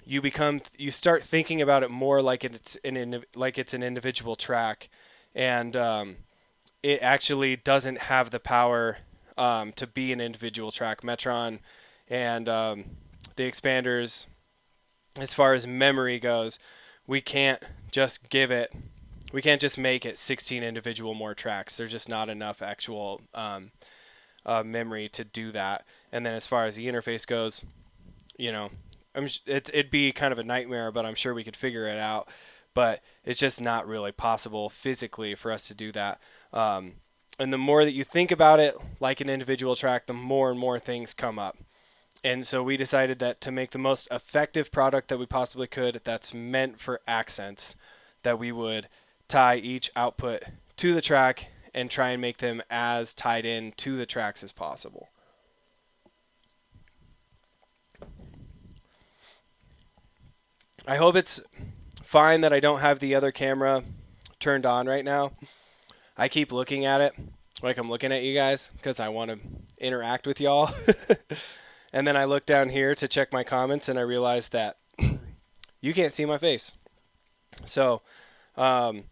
S1: you start thinking about it more like it's an individual track, and it actually doesn't have the power to be an individual track. Metron and the expanders, as far as memory goes, we can't just make it 16 individual more tracks. There's just not enough actual memory to do that. And then as far as the interface goes, it'd be kind of a nightmare, but I'm sure we could figure it out. But it's just not really possible physically for us to do that. And the more that you think about it like an individual track, the more and more things come up. And so we decided that to make the most effective product that we possibly could that's meant for accents, that we would tie each output to the track and try and make them as tied in to the tracks as possible. I hope it's fine that I don't have the other camera turned on right now. I keep looking at it like I'm looking at you guys because I want to interact with y'all. And then I look down here to check my comments and I realize that you can't see my face. So, hope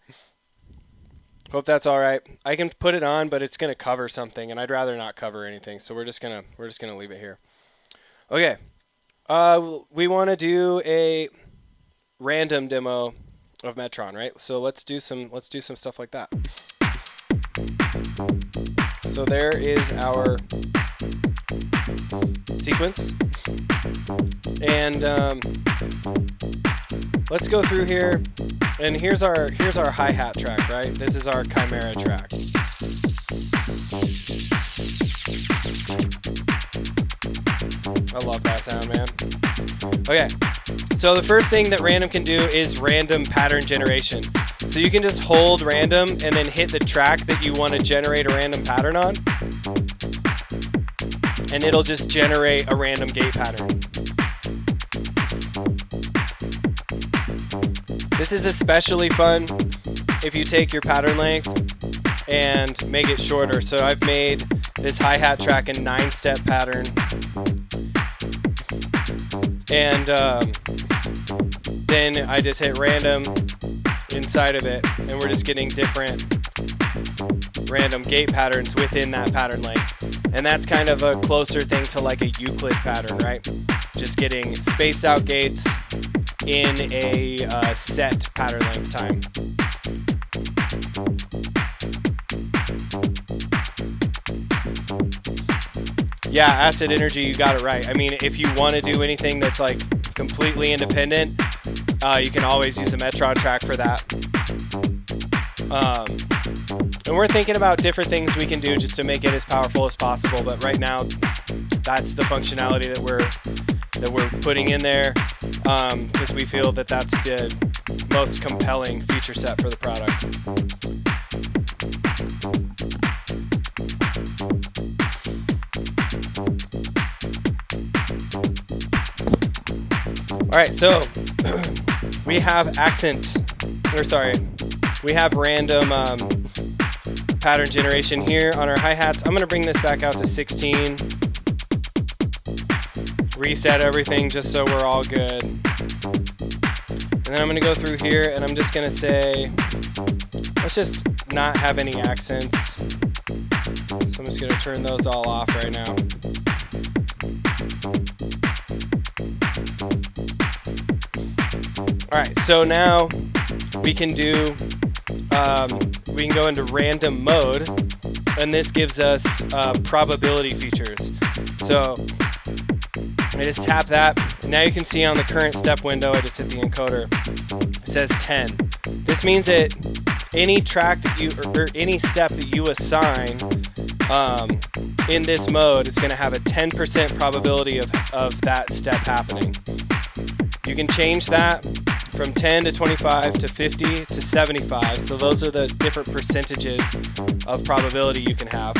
S1: that's all right. I can put it on, but it's going to cover something, and I'd rather not cover anything. So we're just gonna leave it here. Okay. We want to do a random demo of Metron, right? So let's do some stuff like that. So there is our sequence, and let's go through here. And here's our hi-hat track, right? This is our Chimera track. I love that sound, man. Okay, so the first thing that random can do is random pattern generation. So you can just hold random and then hit the track that you want to generate a random pattern on, and it'll just generate a random gate pattern. This is especially fun if you take your pattern length and make it shorter. So I've made this hi-hat track a 9-step pattern, and then I just hit random inside of it, and we're just getting different random gate patterns within that pattern length. And that's kind of a closer thing to like a Euclid pattern, right? Just getting spaced out gates in a set pattern length time. Yeah, acid energy, you got it right. I mean, if you want to do anything that's like completely independent, you can always use a Metron track for that. And we're thinking about different things we can do just to make it as powerful as possible. But right now, that's the functionality that we're putting in there, because we feel that that's the most compelling feature set for the product. All right, so we have we have random pattern generation here on our hi-hats. I'm going to bring this back out to 16. Reset everything just so we're all good. And then I'm going to go through here and I'm just going to say, let's just not have any accents. So I'm just going to turn those all off right now. Alright, so now we can go into random mode, and this gives us probability features. So I just tap that, and now you can see on the current step window, I just hit the encoder, it says 10. This means that any track that you, or any step that you assign in this mode, it's going to have a 10% probability of that step happening. You can change that from 10 to 25 to 50 to 75. So those are the different percentages of probability you can have.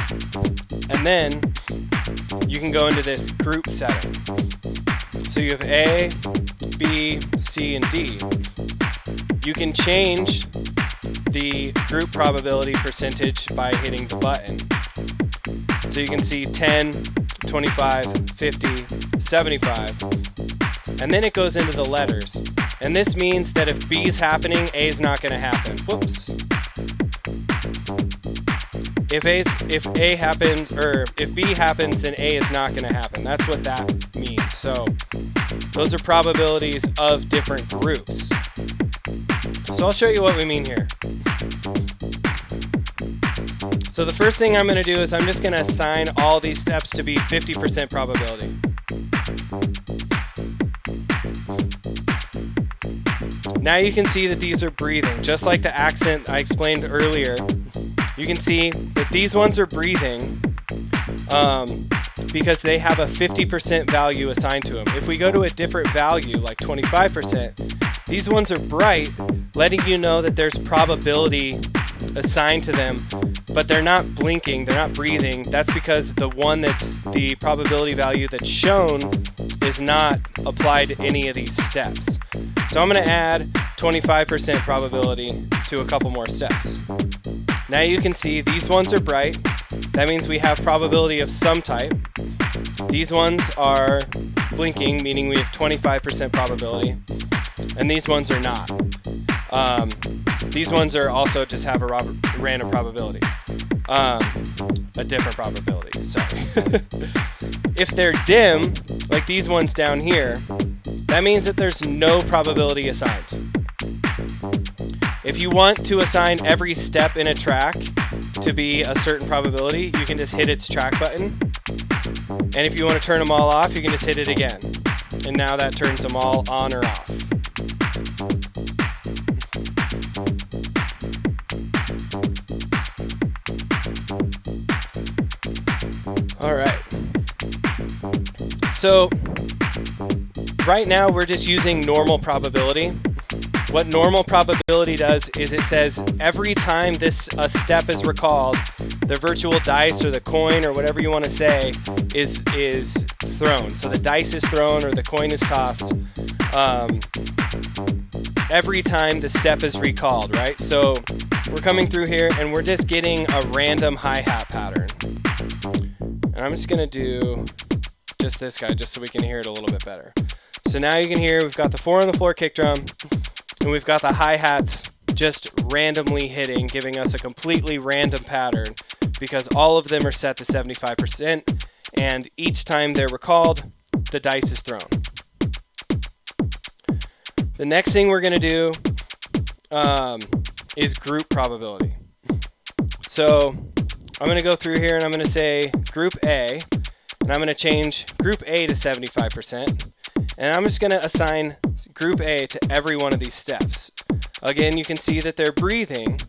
S1: And then you can go into this group setting. So you have A, B, C, and D. You can change the group probability percentage by hitting the button. So you can see 10, 25, 50, 75. And then it goes into the letters. And this means that if B is happening, A is not going to happen. Whoops. If A happens, or if B happens, then A is not going to happen. That's what that means. So those are probabilities of different groups. So I'll show you what we mean here. So the first thing I'm going to do is I'm just going to assign all these steps to be 50% probability. Now you can see that these are breathing. Just like the accent I explained earlier, you can see that these ones are breathing because they have a 50% value assigned to them. If we go to a different value, like 25%, these ones are bright, letting you know that there's probability assigned to them, but they're not blinking, they're not breathing. That's because the one that's the probability value that's shown is not applied to any of these steps. So I'm going to add 25% probability to a couple more steps. Now you can see these ones are bright. That means we have probability of some type. These ones are blinking, meaning we have 25% probability. And these ones are not. These ones are also just have a random probability. A different probability, sorry. If they're dim, like these ones down here, that means that there's no probability assigned. If you want to assign every step in a track to be a certain probability, you can just hit its track button. And if you want to turn them all off, you can just hit it again. And now that turns them all on or off. All right. So right now we're just using normal probability. What normal probability does is it says every time a step is recalled, the virtual dice or the coin or whatever you want to say is thrown. So the dice is thrown or the coin is tossed every time the step is recalled, right? So we're coming through here and we're just getting a random hi-hat pattern. And I'm just going to do just this guy just so we can hear it a little bit better. So now you can hear we've got the 4 on the floor kick drum and we've got the hi-hats just randomly hitting, giving us a completely random pattern because all of them are set to 75% and each time they're recalled, the dice is thrown. The next thing we're going to do is group probability. So I'm going to go through here and I'm going to say group A, and I'm going to change group A to 75%, and I'm just going to assign group A to every one of these steps. Again, you can see that they're breathing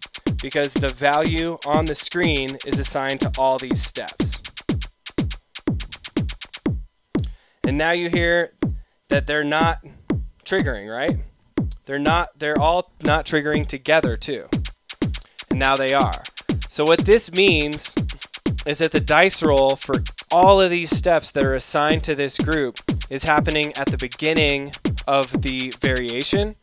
S1: because the value on the screen is assigned to all these steps. And now you hear that they're not triggering, right? They're all not triggering together too. And now they are. So what this means is that the dice roll for all of these steps that are assigned to this group is happening at the beginning of the variation,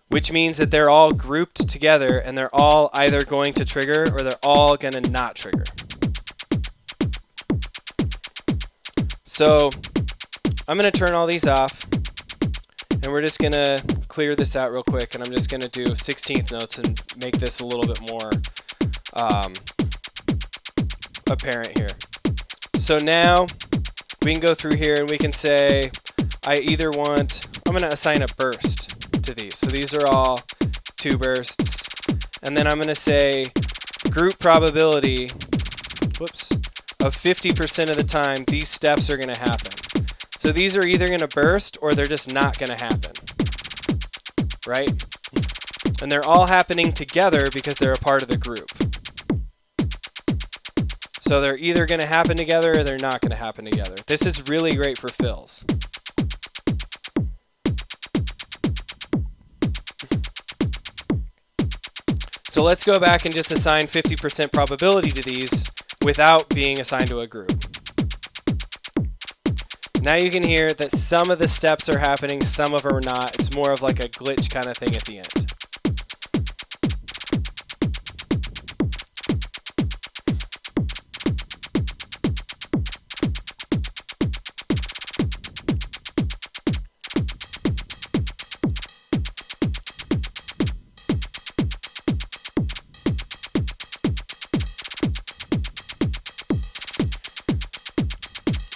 S1: which means that they're all grouped together and they're all either going to trigger or they're all going to not trigger. So I'm going to turn all these off and we're just going to clear this out real quick, and I'm just going to do 16th notes and make this a little bit more apparent here. So now we can go through here and we can say I'm going to assign a burst to these. So these are all 2 bursts. And then I'm going to say group probability, of 50% of the time these steps are going to happen. So these are either going to burst or they're just not going to happen, right? And they're all happening together because they're a part of the group. So they're either going to happen together or they're not going to happen together. This is really great for fills. So let's go back and just assign 50% probability to these without being assigned to a group. Now you can hear that some of the steps are happening, some of them are not. It's more of like a glitch kind of thing at the end.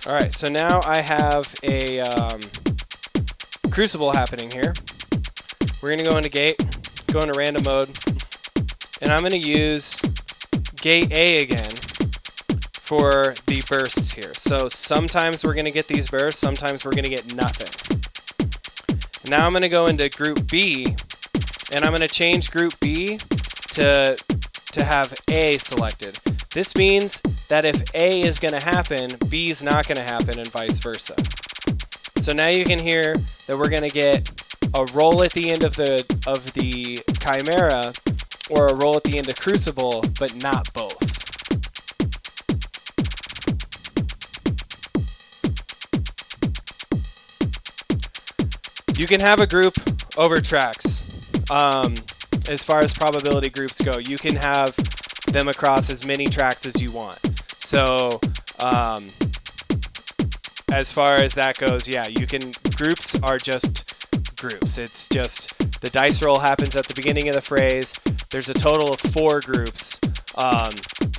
S1: All right, so now I have a crucible happening here. We're going to go into gate, go into random mode, and I'm going to use gate A again for the bursts here. So sometimes we're going to get these bursts, sometimes we're going to get nothing. Now I'm going to go into group B, and I'm going to change group B to have A selected. This means that if A is going to happen, B is not going to happen, and vice versa. So now you can hear that we're going to get a roll at the end of the Chimera, or a roll at the end of Crucible, but not both. You can have a group over tracks. As far as probability groups go, you can have them across as many tracks as you want. So as far as that goes, yeah, you can, groups are just groups. It's just the dice roll happens at the beginning of the phrase. There's a total of 4 groups.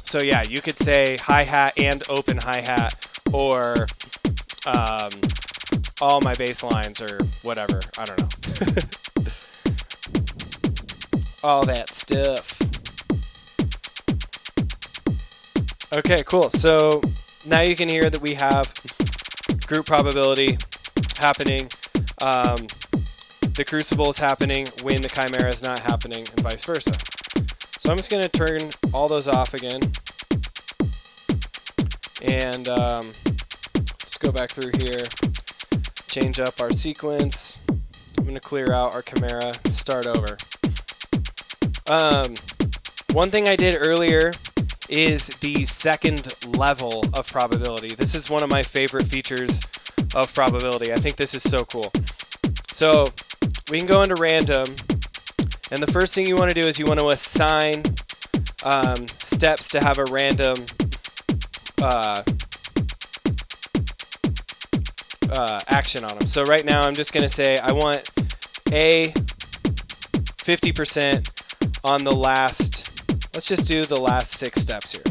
S1: So yeah, you could say hi-hat and open hi-hat, or all my bass lines, or whatever. I don't know. All that stuff. Okay, cool. So now you can hear that we have group probability happening. The Crucible is happening when the Chimera is not happening, and vice versa. So I'm just going to turn all those off again. And let's go back through here, change up our sequence. I'm going to clear out our Chimera, start over. One thing I did earlier is the second level of probability. This is one of my favorite features of probability. I think this is so cool. So we can go into random, and the first thing you want to do is you want to assign steps to have a random action on them. So right now I'm just going to say I want A 50% on the last, let's just do the last 6 steps here.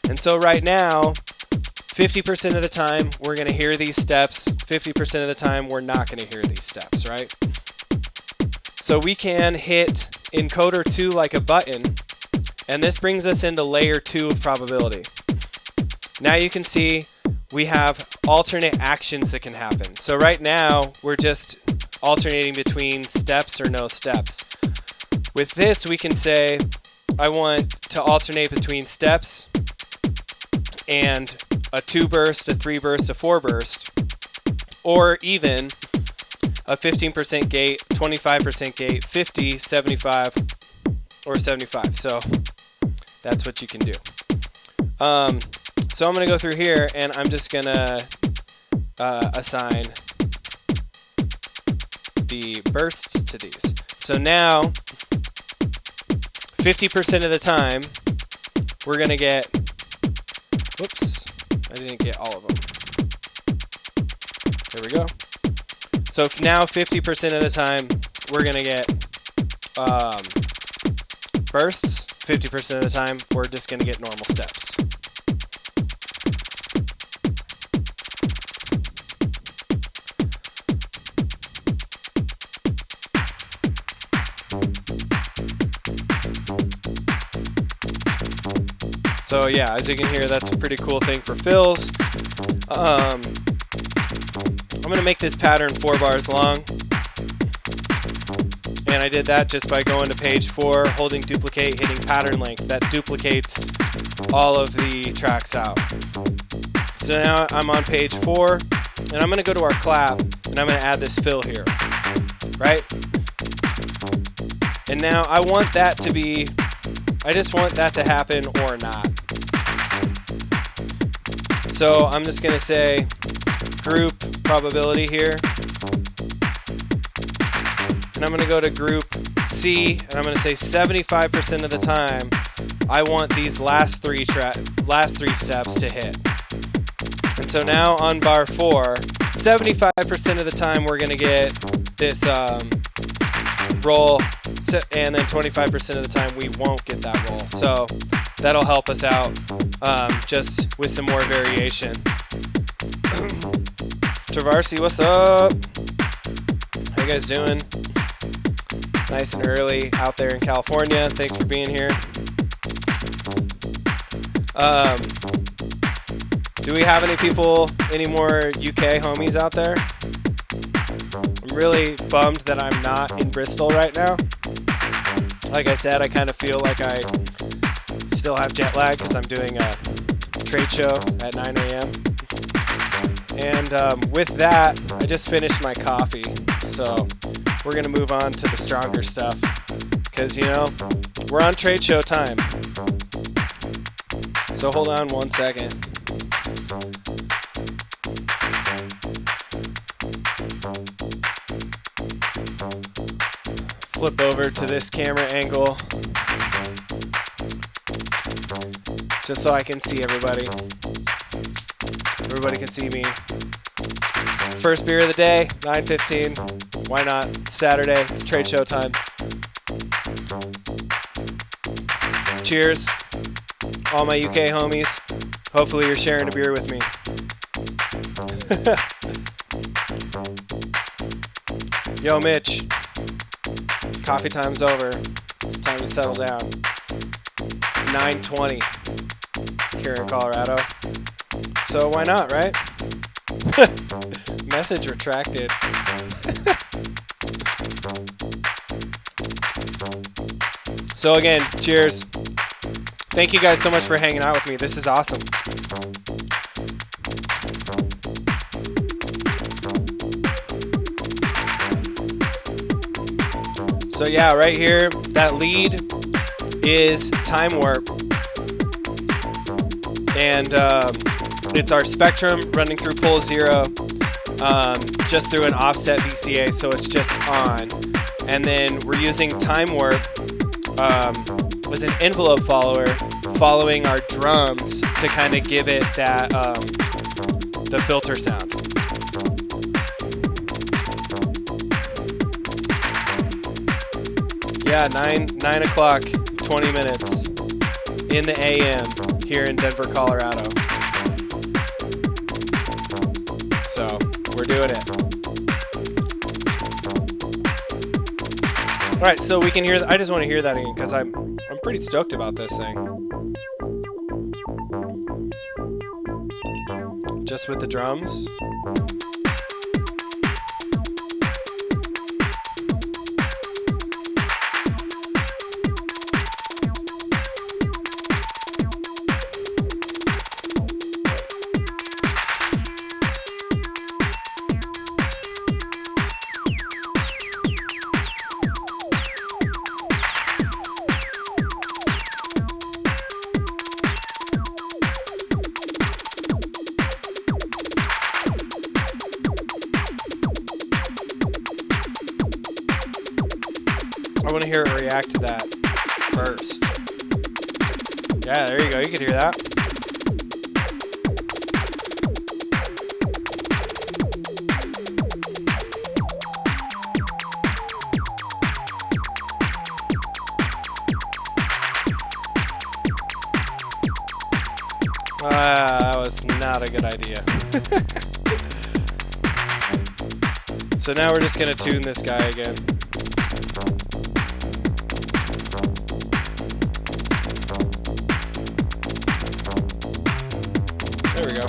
S1: And so right now, 50% of the time we're going to hear these steps, 50% of the time we're not going to hear these steps, right? So we can hit encoder 2 like a button, and this brings us into layer 2 of probability. Now you can see we have alternate actions that can happen. So right now we're just alternating between steps or no steps. With this, we can say, I want to alternate between steps and a 2 burst, a 3 burst, a 4 burst, or even a 15% gate, 25% gate, 50, 75, or 75. So that's what you can do. So I'm going to go through here, and I'm just going to assign the bursts to these. So now, 50% of the time, we're going to get, whoops, I didn't get all of them. There we go. So now 50% of the time, we're going to get bursts. 50% of the time, we're just going to get normal steps. So yeah, as you can hear, that's a pretty cool thing for fills. I'm going to make this pattern 4 bars long. And I did that just by going to page 4, holding duplicate, hitting pattern length. That duplicates all of the tracks out. So now I'm on page 4, and I'm going to go to our clap, and I'm going to add this fill here, right? And now I want that to be, I just want that to happen or not. So I'm just going to say group probability here. And I'm going to go to group C, and I'm going to say 75% of the time I want these last three steps to hit. And so now on bar 4, 75% of the time we're going to get this roll, and then 25% of the time we won't get that roll. So that'll help us out just with some more variation. Travarsi, what's up? How you guys doing? Nice and early out there in California. Thanks for being here. Do we have any more UK homies out there? I'm really bummed that I'm not in Bristol right now. Like I said, I kind of feel like I still have jet lag because I'm doing a trade show at 9 a.m. And with that, I just finished my coffee. So we're going to move on to the stronger stuff because, you know, we're on trade show time. So hold on one second. Flip over to this camera angle just so I can see everybody. Everybody can see me. First beer of the day, 9:15. Why not? It's Saturday. It's trade show time. Cheers, all my UK homies. Hopefully you're sharing a beer with me. Yo, Mitch. Coffee time's over. It's time to settle down. It's 9:20 here in Colorado. So why not, right? Message retracted. So again, cheers. Thank you guys so much for hanging out with me. This is awesome. So yeah, right here, that lead is time warp. And it's our spectrum running through pole 0, just through an offset VCA, so it's just on. And then we're using time warp with an envelope follower following our drums to kind of give it that the filter sound. Yeah, 9 o'clock, 20 minutes in the AM here in Denver, Colorado. So we're doing it. All right, so we can hear. I just want to hear that again because I'm pretty stoked about this thing. Just with the drums. I want to hear it react to that first. Yeah, there you go. You can hear that. That was not a good idea. So now we're just going to tune this guy again. There we go.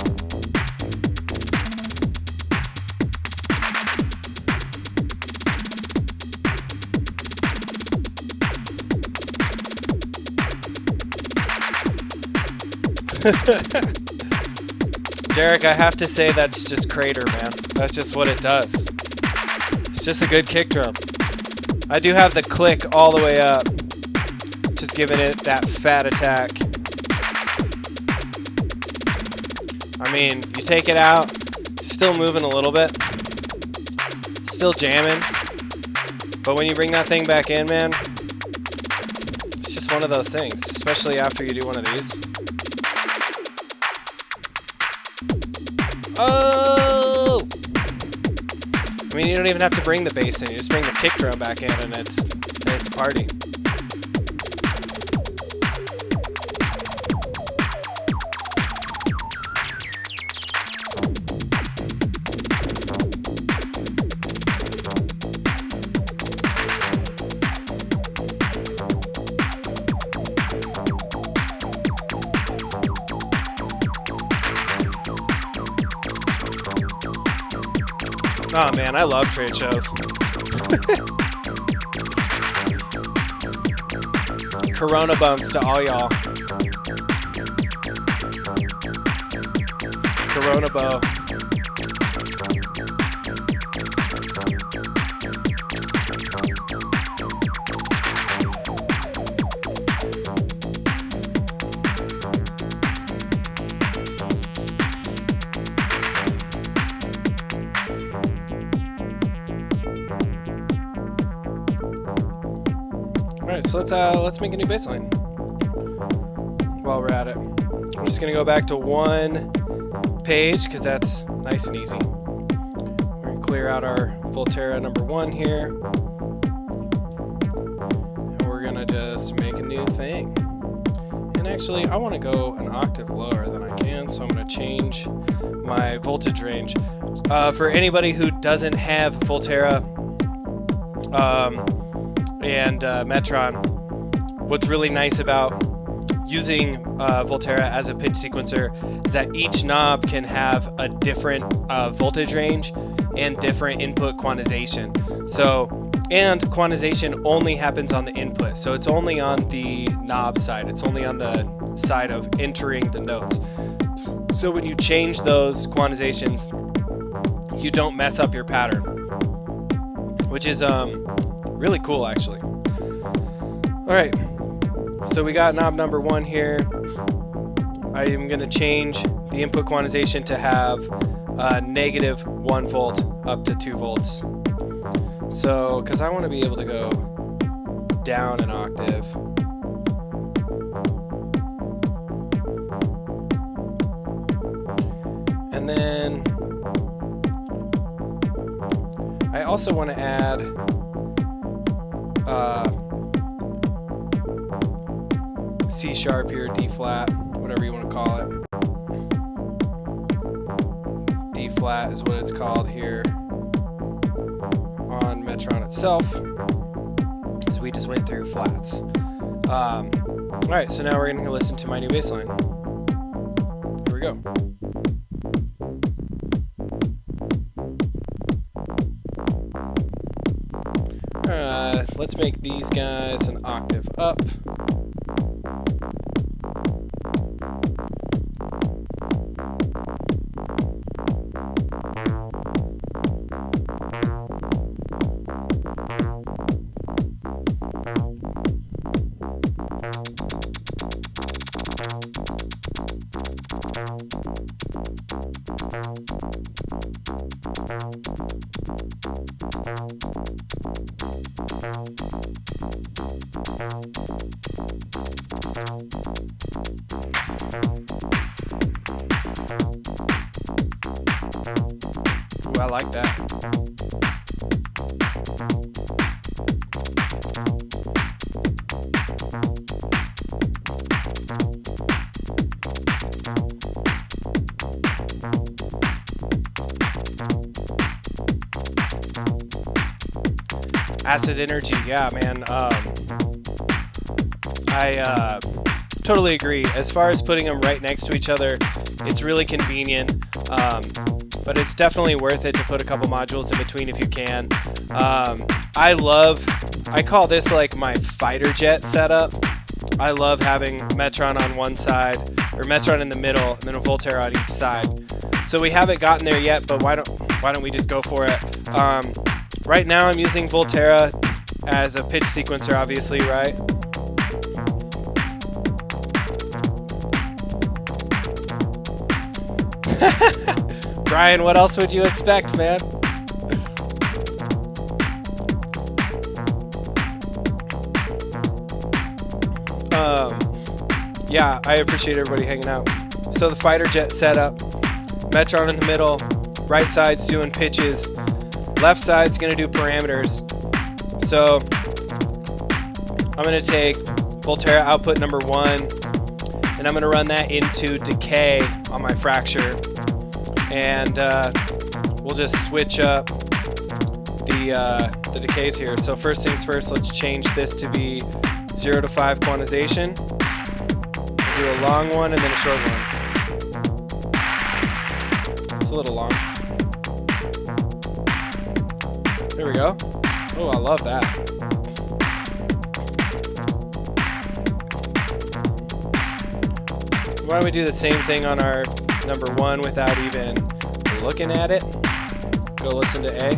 S1: Derek, I have to say that's just crater, man. That's just what it does. It's just a good kick drum. I do have the click all the way up, just giving it that fat attack. I mean, you take it out, still moving a little bit, still jamming, but when you bring that thing back in, man, it's just one of those things, especially after you do one of these. Oh! I mean, you don't even have to bring the bass in. You just bring the kick drum back in, and it's a party. Oh man, I love trade shows. Corona bumps to all y'all. Corona bow. Alright, so let's make a new bass line while we're at it. I'm just going to go back to one page because that's nice and easy. We're going to clear out our Volterra number 1 here. And we're going to just make a new thing. And actually, I want to go an octave lower than I can, so I'm going to change my voltage range. For anybody who doesn't have Volterra, and Metron, what's really nice about using Volterra as a pitch sequencer is that each knob can have a different voltage range and different input quantization. So, and quantization only happens on the input, so it's only on the knob side. It's only on the side of entering the notes. So when you change those quantizations, you don't mess up your pattern, which is really cool, actually. All right, so we got knob number 1 here. I am going to change the input quantization to have negative 1 volt up to 2 volts. So, because I want to be able to go down an octave. And then I also want to add C sharp here, D flat, whatever you want to call it. D flat is what it's called here on Metron itself. So we just went through flats. Alright, so now we're going to listen to my new bass line. Here we go. Let's make these guys an octave up. Ooh, I like that. Acid energy, yeah, man. I totally agree. As far as putting them right next to each other, it's really convenient, but it's definitely worth it to put a couple modules in between if you can. I call this like my fighter jet setup. I love having Metron on one side, or Metron in the middle, and then a Volterra on each side. So we haven't gotten there yet, but why don't we just go for it? Right now I'm using Volterra as a pitch sequencer, obviously, right? Brian, what else would you expect, man? Yeah, I appreciate everybody hanging out. So the fighter jet setup, Metron in the middle, right side's doing pitches, left side's gonna do parameters. So I'm gonna take Volterra output number 1, and I'm gonna run that into decay on my fracture, and we'll just switch up the decays here. So first things first, let's change this to be 0 to 5 quantization. Do a long one and then a short one. It's a little long. There we go. Oh, I love that. Why don't we do the same thing on our number 1 without even looking at it? Go listen to A.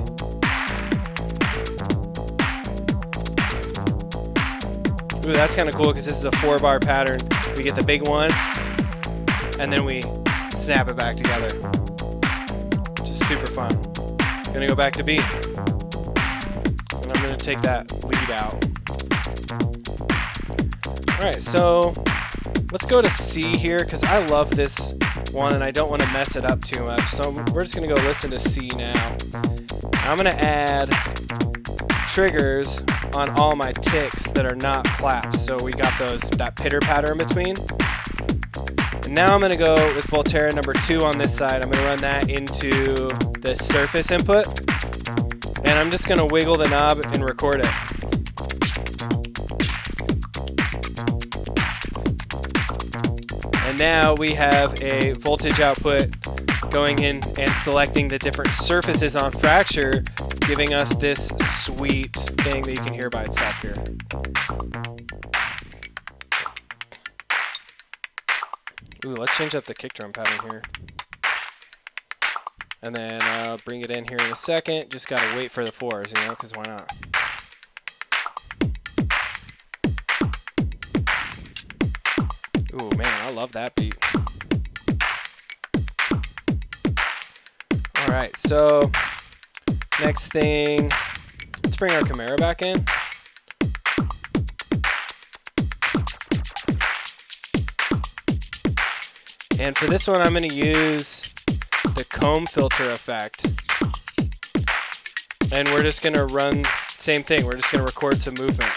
S1: Ooh, that's kind of cool because this is a 4-bar pattern. We get the big one, and then we snap it back together, which is super fun. I'm gonna go back to B, and I'm gonna take that lead out. All right, so let's go to C here because I love this one and I don't want to mess it up too much. So we're just gonna go listen to C now. I'm gonna add triggers on all my ticks that are not claps. So we got that pitter patter in between. And now I'm going to go with Volterra number 2 on this side. I'm going to run that into the surface input. And I'm just going to wiggle the knob and record it. And now we have a voltage output going in and selecting the different surfaces on fracture, giving us this sweet thing that you can hear by itself here. Ooh, let's change up the kick drum pattern here. And then bring it in here in a second. Just gotta wait for the 4s, you know, because why not? Ooh, man, I love that beat. All right, so next thing, let's bring our Camaro back in. And for this one, I'm going to use the comb filter effect. And we're just going to run, same thing, we're just going to record some movement.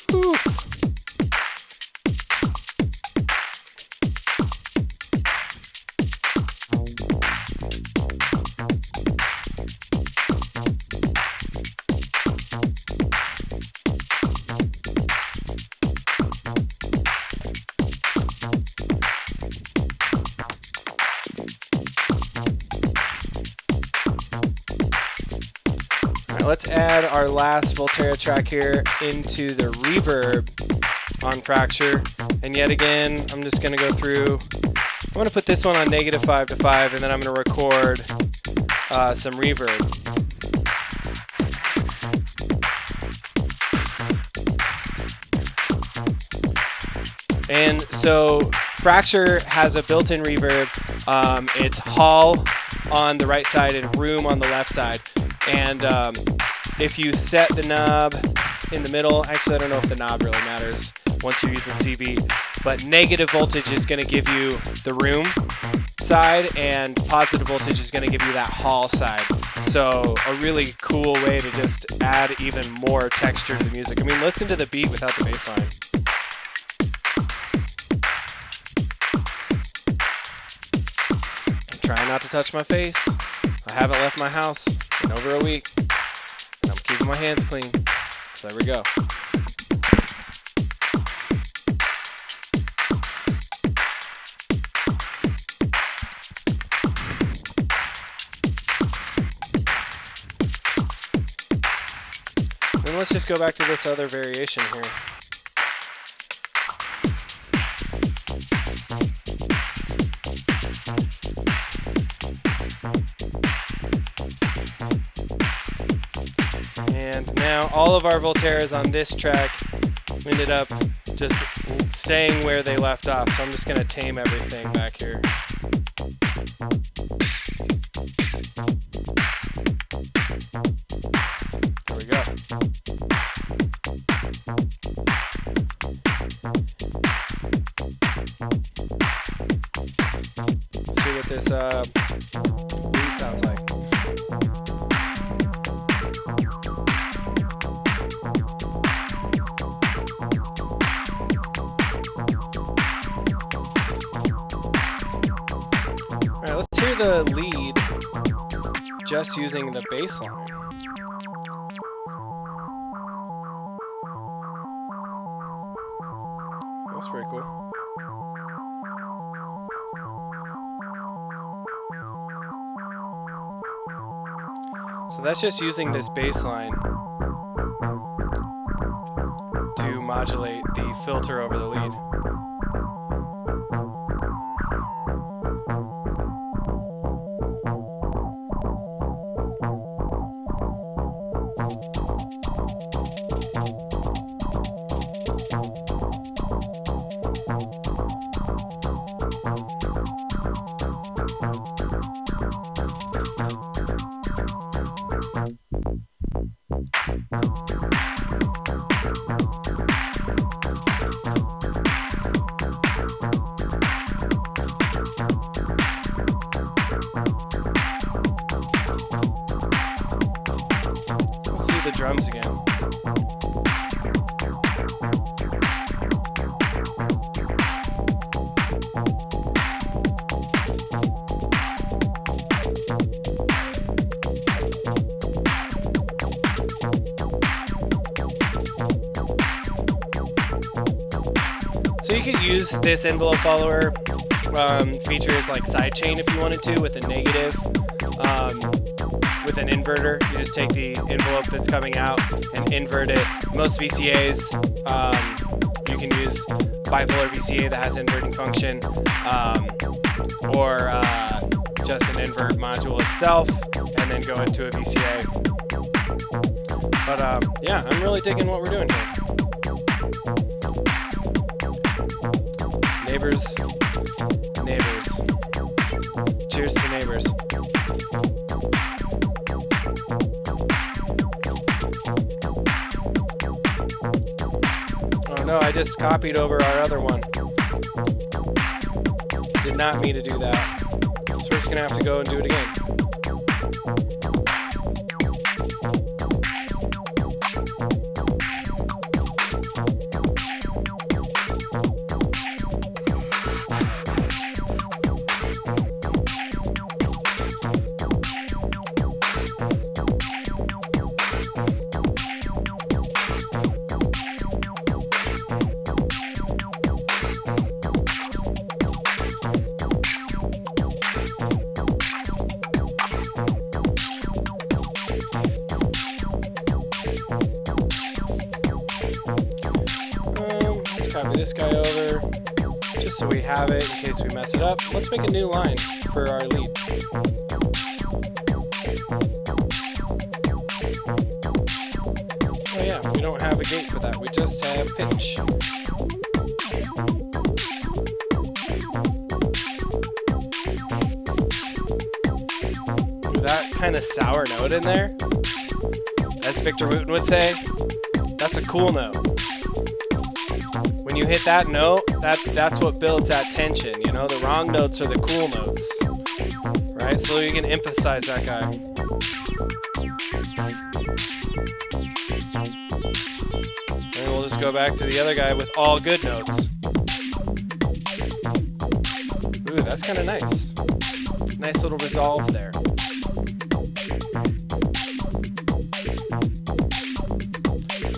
S1: Whew. Let's add our last Volterra track here into the reverb on fracture. And yet again, I'm just going to go through, I'm going to put this one on -5 to 5, and then I'm going to record some reverb. And so fracture has a built-in reverb. It's Hall on the right side and Room on the left side. And if you set the knob in the middle, actually I don't know if the knob really matters once you're using CV, but negative voltage is going to give you the Room side and positive voltage is going to give you that Hall side. So a really cool way to just add even more texture to the music. I mean, listen to the beat without the bass line. I'm trying not to touch my face. I haven't left my house in over a week, and I'm keeping my hands clean. So there we go. Then let's just go back to this other variation here. And now all of our Volterras on this track ended up just staying where they left off. So I'm just going to tame everything back here. There we go. Let's see what this lead sounds like. Alright, let's hear the lead just using the bass line. That's pretty cool. So that's just using this bass line to modulate the filter over the lead. The drums again. So you could use this envelope follower features like sidechain if you wanted to with a negative. With an inverter, you just take the envelope that's coming out and invert it. Most VCAs, you can use bipolar VCA that has inverting function, or just an invert module itself, and then go into a VCA. But yeah, I'm really digging what we're doing here. Neighbors, neighbors. Cheers to neighbors. No, I just copied over our other one. Did not mean to do that. So we're just gonna have to go and do it again. Copy this guy over, just so we have it in case we mess it up. Let's make a new line for our lead. Oh yeah, we don't have a gate for that, we just have pitch. With that kind of sour note in there, as Victor Wooten would say, that's a cool note. When you hit that note, that's what builds that tension, you know? The wrong notes are the cool notes, right? So you can emphasize that guy. And we'll just go back to the other guy with all good notes. Ooh, that's kind of nice. Nice little resolve there.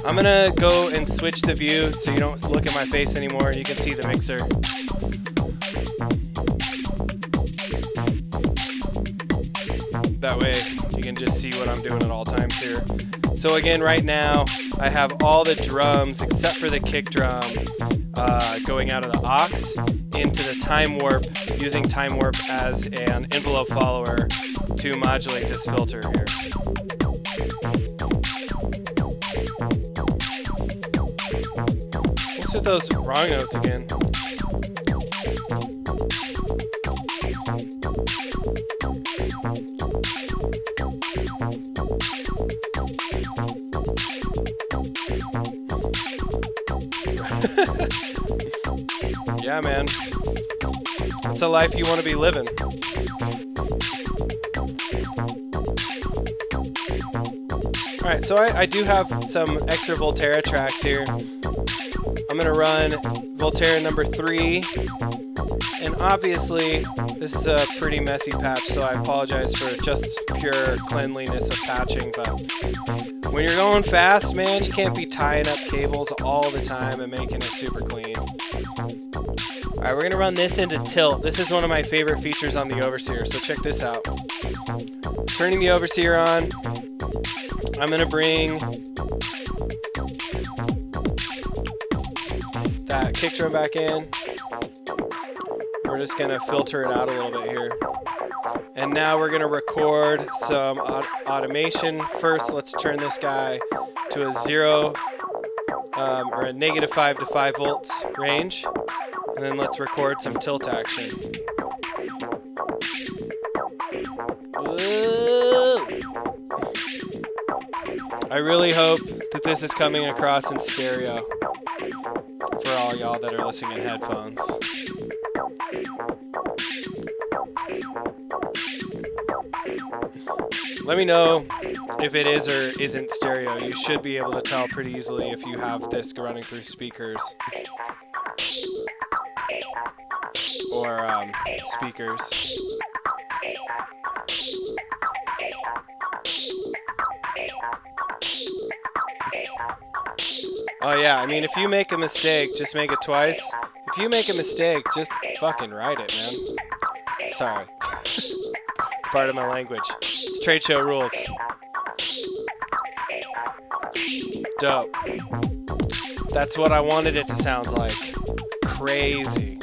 S1: I'm gonna go and switch the view so you don't look at my face anymore and you can see the mixer. That way you can just see what I'm doing at all times here. So again, right now, I have all the drums except for the kick drum going out of the aux into the time warp, using time warp as an envelope follower to modulate this filter here. Let's hit those wrong notes again. Yeah, man. It's a life you want to be living. Alright, so I do have some extra Volterra tracks here. I'm going to run Volterra number 3. And obviously, this is a pretty messy patch, so I apologize for just pure cleanliness of patching. But when you're going fast, man, you can't be tying up cables all the time and making it super clean. Alright, we're going to run this into tilt. This is one of my favorite features on the Overseer, so check this out. Turning the Overseer on, I'm going to bring that kick drum back in. We're just going to filter it out a little bit here. And now we're going to record some automation. First, let's turn this guy to a 0 or a -5 to 5 volts range. And then let's record some tilt action. Whoa. I really hope that this is coming across in stereo for all y'all that are listening in headphones. Let me know if it is or isn't stereo. You should be able to tell pretty easily if you have this running through speakers or speakers. Oh yeah, I mean, if you make a mistake, just make it twice. If you make a mistake, just fucking write it, man. Sorry. Part of my language. It's trade show rules. Dope. That's what I wanted it to sound like. Crazy.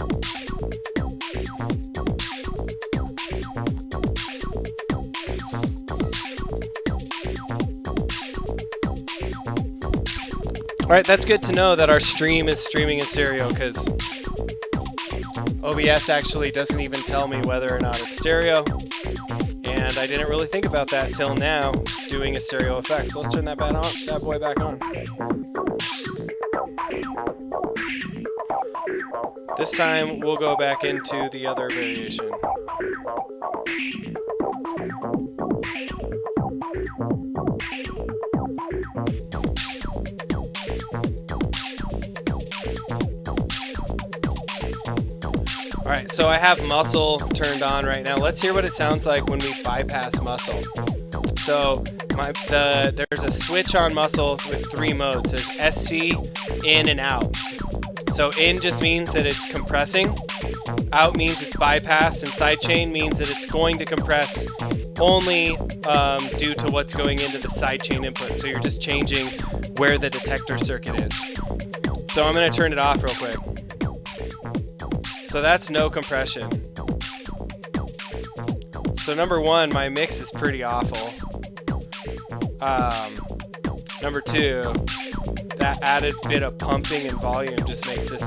S1: Alright, that's good to know that our stream is streaming in stereo, because OBS actually doesn't even tell me whether or not it's stereo. And I didn't really think about that till now, doing a stereo effect. So let's turn that bad boy back on. This time we'll go back into the other variation. Alright, so I have muscle turned on right now. Let's hear what it sounds like when we bypass muscle. So there's a switch on muscle with 3 modes. There's SC, in, and out. So in just means that it's compressing. Out means it's bypass, and sidechain means that it's going to compress only due to what's going into the sidechain input. So you're just changing where the detector circuit is. So I'm going to turn it off real quick. So that's no compression. So number 1, my mix is pretty awful. Number 2, that added bit of pumping and volume just makes this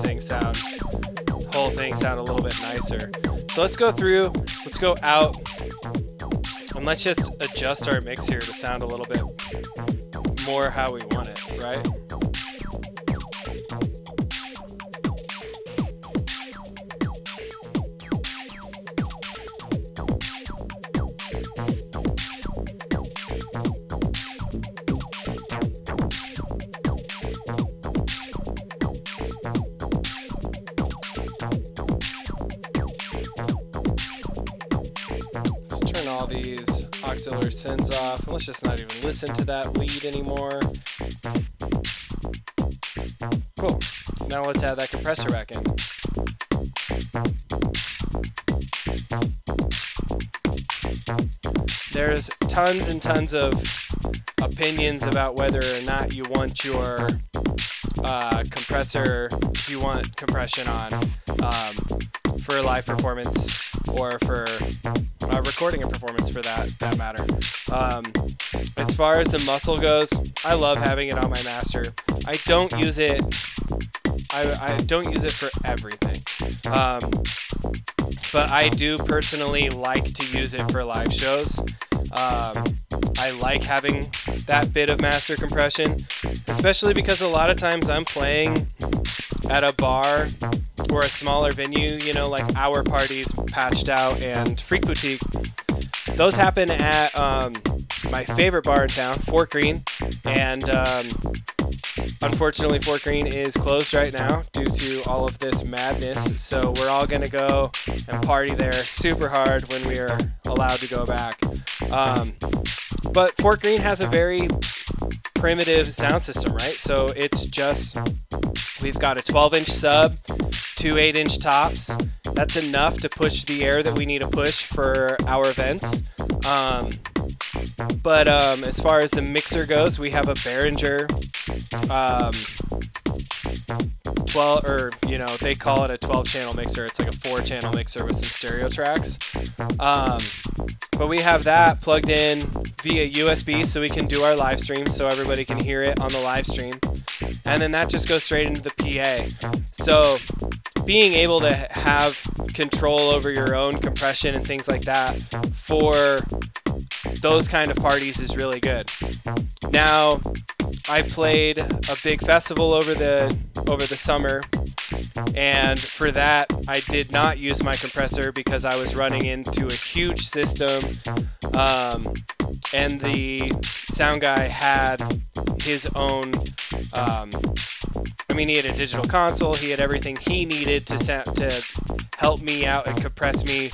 S1: whole thing sound a little bit nicer. So let's go through, let's go out, and let's just adjust our mix here to sound a little bit more how we want it, right? These auxiliary sends off. Let's just not even listen to that lead anymore. Cool. Now let's add that compressor back in. There's tons and tons of opinions about whether or not you want your compressor, if you want compression on for live performance or for recording a performance for that matter. As far as the muscle goes, I love having it on my master. I don't use it. I don't use it for everything, but I do personally like to use it for live shows. I like having that bit of master compression, especially because a lot of times I'm playing at a bar or a smaller venue, you know, like Our Parties, Patched Out, and Freak Boutique. Those happen at my favorite bar in town, Fort Greene, and unfortunately Fort Greene is closed right now due to all of this madness, so we're all going to go and party there super hard when we are allowed to go back. But Fort Greene has a very primitive sound system, right? So it's just, we've got a 12-inch sub, 2 8-inch tops. That's enough to push the air that we need to push for our events. But as far as the mixer goes, we have a Behringer 12, or you know, they call it a 12-channel mixer. It's like a 4-channel mixer with some stereo tracks. But we have that plugged in via USB so we can do our live stream, so everybody can hear it on the live stream. And then that just goes straight into the PA. So being able to have control over your own compression and things like that for those kind of parties is really good. Now, I played a big festival over the summer, and for that I did not use my compressor because I was running into a huge system, and the sound guy had his own he had a digital console, he had everything he needed to help me out and compress me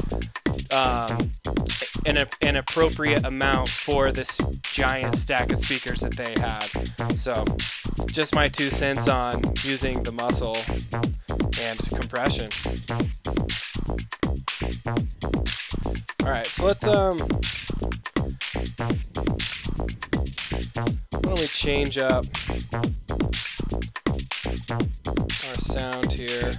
S1: an appropriate amount for this giant stack of speakers that they had. So just my 2 cents on using the muscle and compression. Alright, so let's why don't we change up our sound here.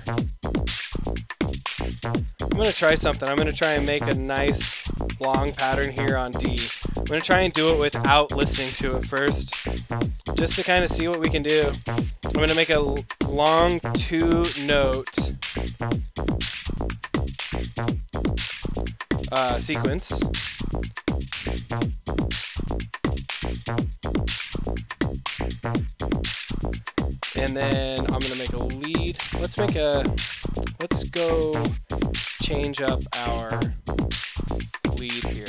S1: I'm going to try something. I'm going to try and make a nice long pattern here on D. I'm going to try and do it without listening to it first, just to kind of see what we can do. I'm going to make a long 2-note sequence. And then I'm going to make a lead. Let's go change up our lead here.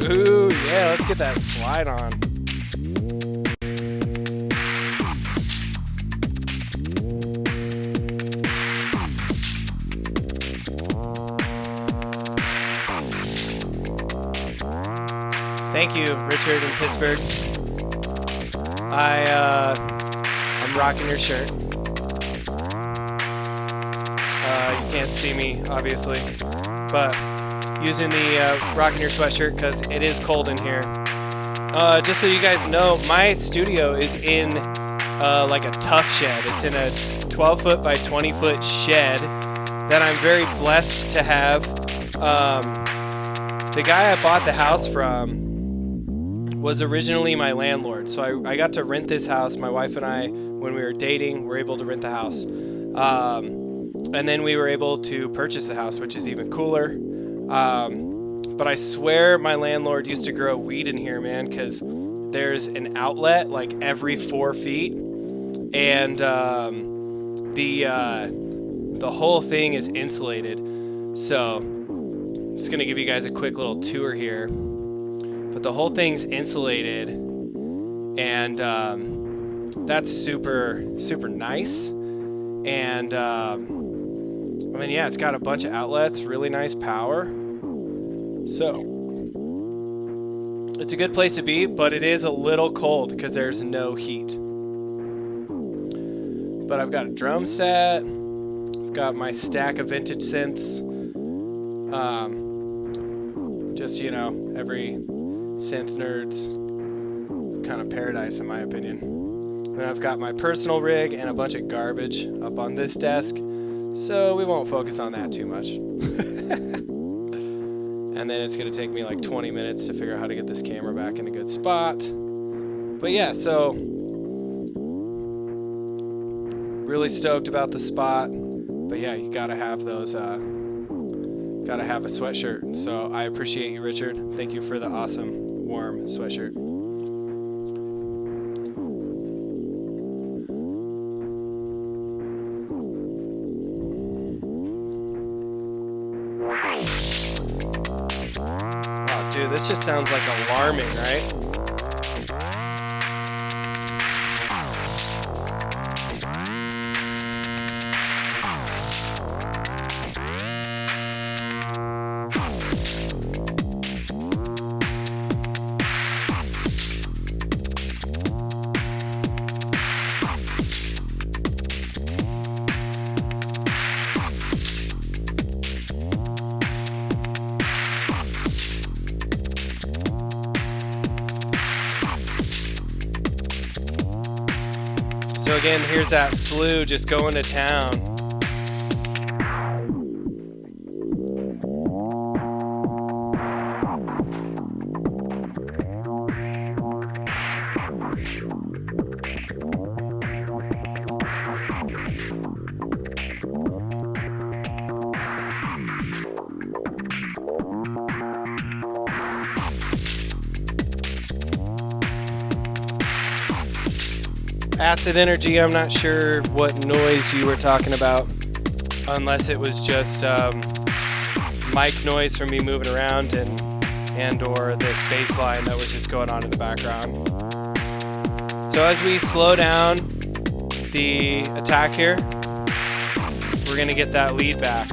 S1: Ooh, yeah, let's get that slide on. Thank you, Richard in Pittsburgh. I'm rocking your shirt. You can't see me, obviously, but using the rocking your sweatshirt because it is cold in here. Just so you guys know, my studio is in like a tough shed. It's in a 12-foot by 20-foot shed that I'm very blessed to have. The guy I bought the house from was originally my landlord, so I got to rent this house. My wife and I, when we were dating, were able to rent the house. And then we were able to purchase the house, which is even cooler. But I swear my landlord used to grow weed in here, man, because there's an outlet like every 4 feet. And the whole thing is insulated. So I'm just going to give you guys a quick little tour here. But the whole thing's insulated. And that's super, super nice. And I mean, yeah, it's got a bunch of outlets, really nice power. So it's a good place to be, but it is a little cold because there's no heat. But I've got a drum set. I've got my stack of vintage synths. Just, you know, every synth nerd's kind of paradise, in my opinion. And I've got my personal rig and a bunch of garbage up on this desk, so we won't focus on that too much. And then it's going to take me like 20 minutes to figure out how to get this camera back in a good spot. But yeah, so really stoked about the spot. But yeah, you got to have those, got to have a sweatshirt. So I appreciate you, Richard. Thank you for the awesome, warm sweatshirt. Dude, this just sounds like alarming, right? So again, here's that slew just going to town. Acid energy, I'm not sure what noise you were talking about, unless it was just mic noise from me moving around and or this bass line that was just going on in the background. So as we slow down the attack here, we're going to get that lead back.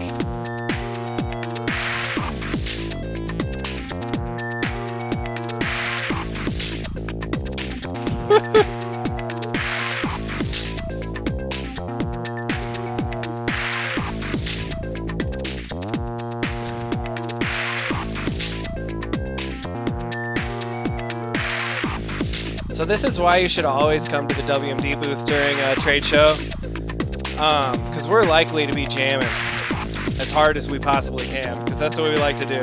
S1: So this is why you should always come to the WMD booth during a trade show, because we're likely to be jamming as hard as we possibly can, because that's what we like to do.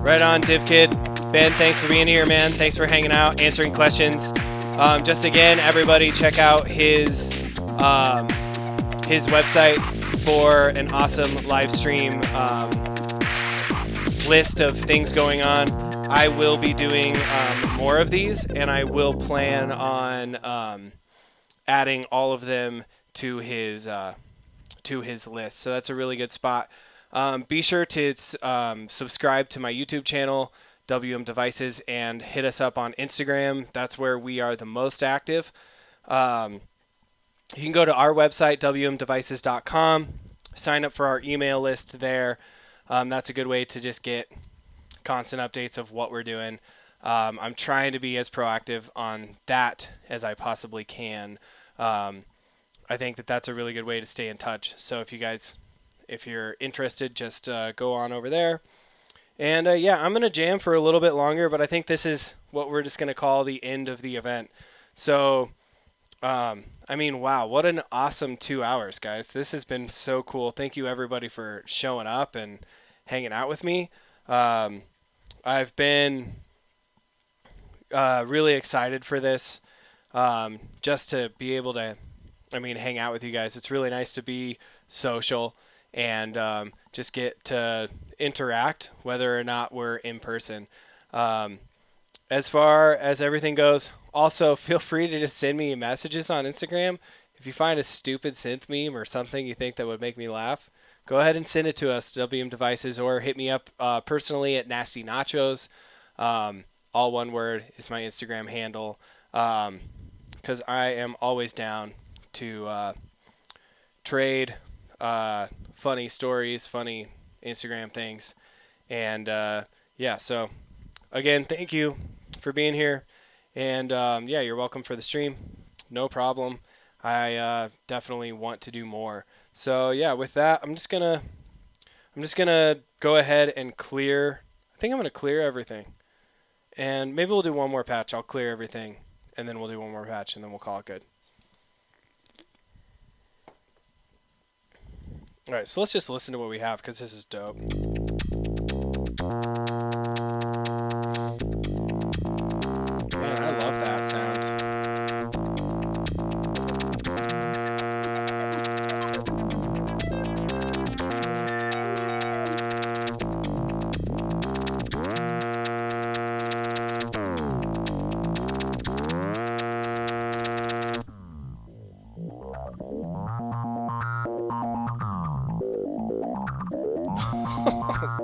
S1: Right on, Div Kid. Ben, thanks for being here, man. Thanks for hanging out, answering questions. Just again, everybody check out his website for an awesome live stream list of things going on. I will be doing more of these, and I will plan on adding all of them to his list. So that's a really good spot. Be sure to subscribe to my YouTube channel, WM Devices, and hit us up on Instagram. That's where we are the most active. You can go to our website, wmdevices.com, sign up for our email list there. That's a good way to just get constant updates of what we're doing. I'm trying to be as proactive on that as I possibly can. I think that that's a really good way to stay in touch. So if you're interested, just go on over there. And yeah, I'm going to jam for a little bit longer, but I think this is what we're just going to call the end of the event. So, I mean, wow, what an awesome 2 hours, guys. This has been so cool. Thank you, everybody, for showing up and hanging out with me. I've been really excited for this, just to be able to, hang out with you guys. It's really nice to be social and just get to interact, whether or not we're in person. As far as everything goes, also feel free to just send me messages on Instagram. If you find a stupid synth meme or something you think that would make me laugh, go ahead and send it to us, WM Devices, or hit me up personally at Nasty Nachos. All one word is my Instagram handle, because I am always down to trade funny stories, funny Instagram things. And yeah, so again, thank you for being here. And yeah, you're welcome for the stream. No problem. I definitely want to do more. So yeah, with that, I'm just gonna go ahead and clear. I think I'm gonna clear everything, and maybe we'll do one more patch. I'll clear everything, and then we'll do one more patch, and then we'll call it good. All right, so let's just listen to what we have, because this is dope. Man, I love that sound.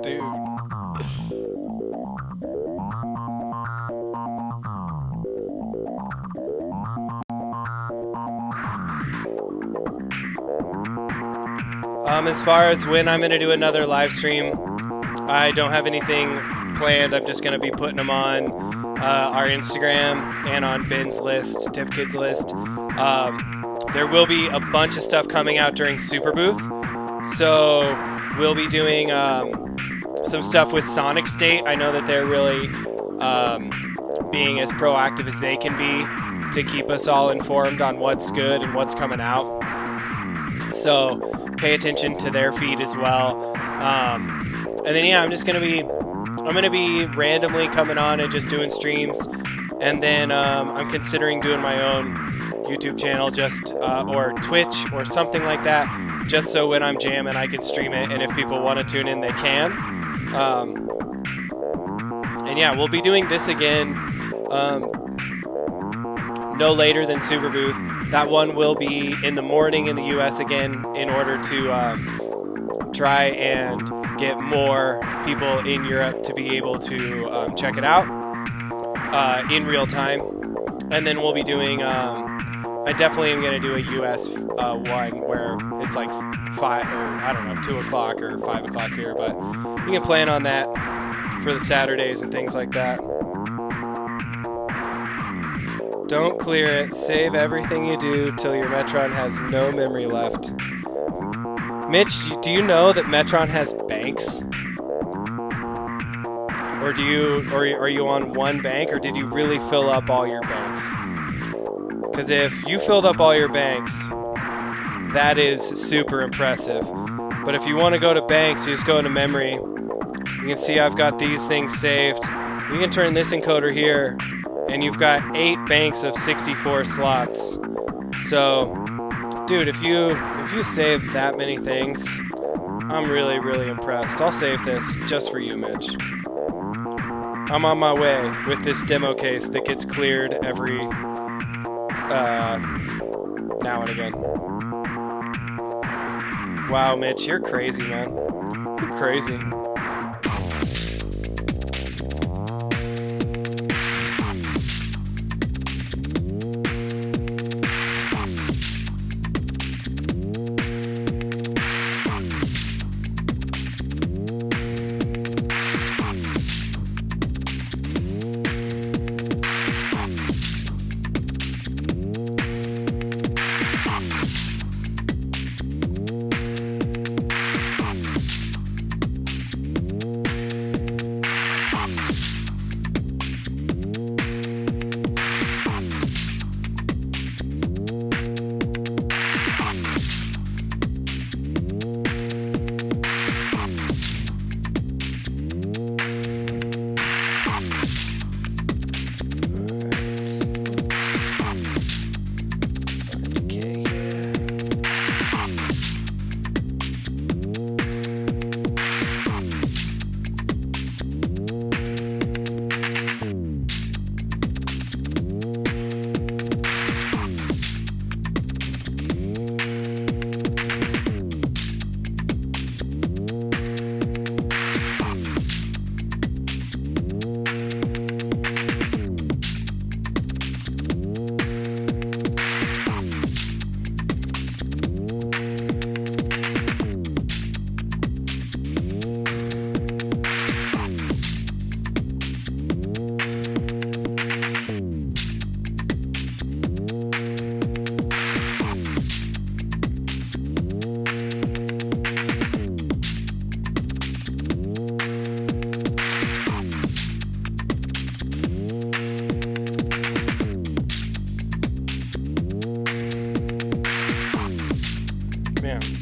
S1: Dude. As far as when I'm going to do another live stream, I don't have anything planned. I'm just going to be putting them on our Instagram and on Ben's list, TiffKid's list. There will be a bunch of stuff coming out during Super Booth. So we'll be doing some stuff with Sonic State. I know that they're really being as proactive as they can be to keep us all informed on what's good and what's coming out. So pay attention to their feed as well. And then yeah, I'm gonna be randomly coming on and just doing streams. And then I'm considering doing my own YouTube channel, or Twitch or something like that, just so when I'm jamming I can stream it, and if people want to tune in they can. And yeah, we'll be doing this again no later than Super Booth. That one will be in the morning in the US again, in order to try and get more people in Europe to be able to check it out in real time. And then we'll be doing I definitely am going to do a US one where it's like 2 o'clock or 5 o'clock here, but you can plan on that for the Saturdays and things like that. Don't clear it. Save everything you do till your Metron has no memory left. Mitch, do you know that Metron has banks? Or are you on one bank, or did you really fill up all your banks? Because if you filled up all your banks, that is super impressive. But if you want to go to banks, you just go into memory. You can see I've got these things saved. You can turn this encoder here, and you've got 8 banks of 64 slots. So, dude, if you saved that many things, I'm really, really impressed. I'll save this just for you, Mitch. I'm on my way with this demo case that gets cleared every that one again. Wow, Mitch, you're crazy, man. You're crazy.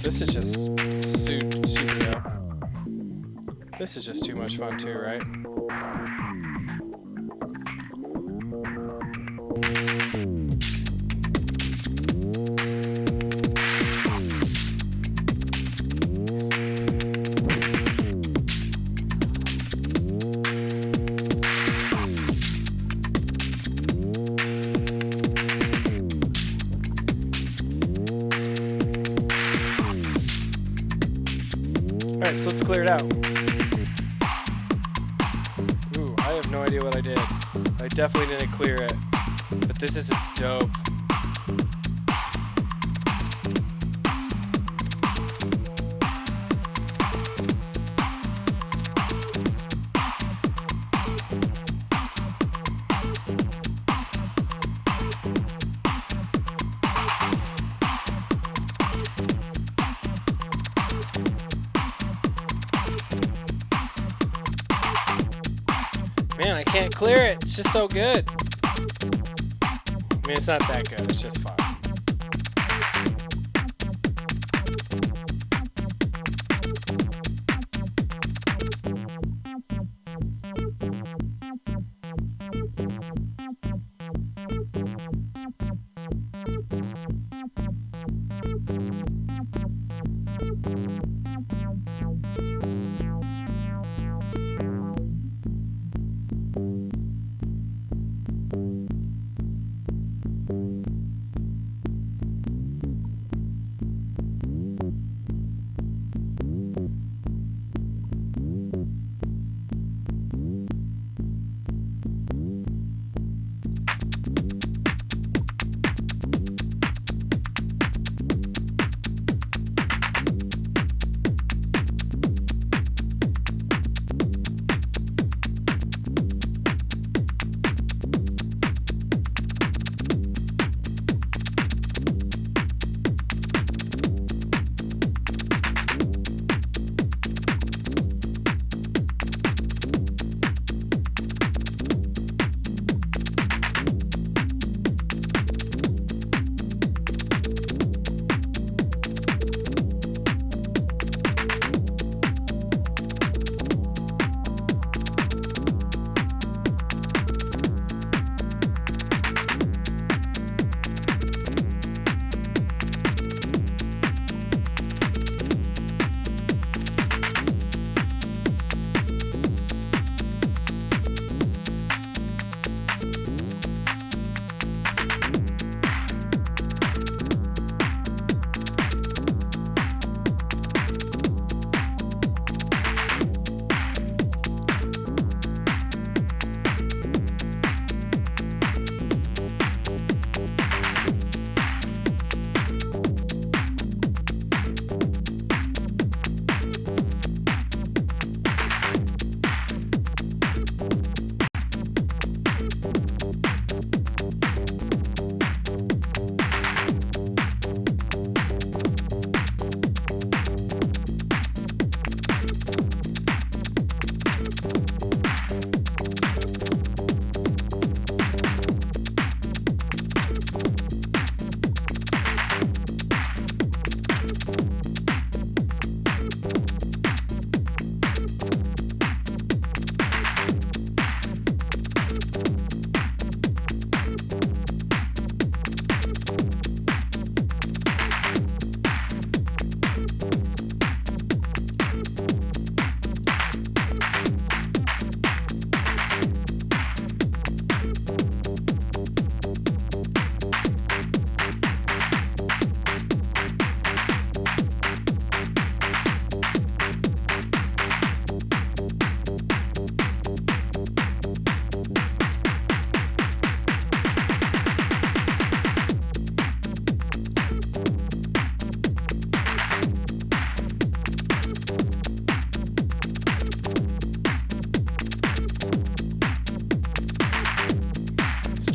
S1: This is just super dope. This is just too much fun too, right? Alright, so let's clear it out. Ooh, I have no idea what I did. I definitely didn't clear it. But this is dope. Man, I can't clear it. It's just so good. I mean, it's not that good. It's just fun.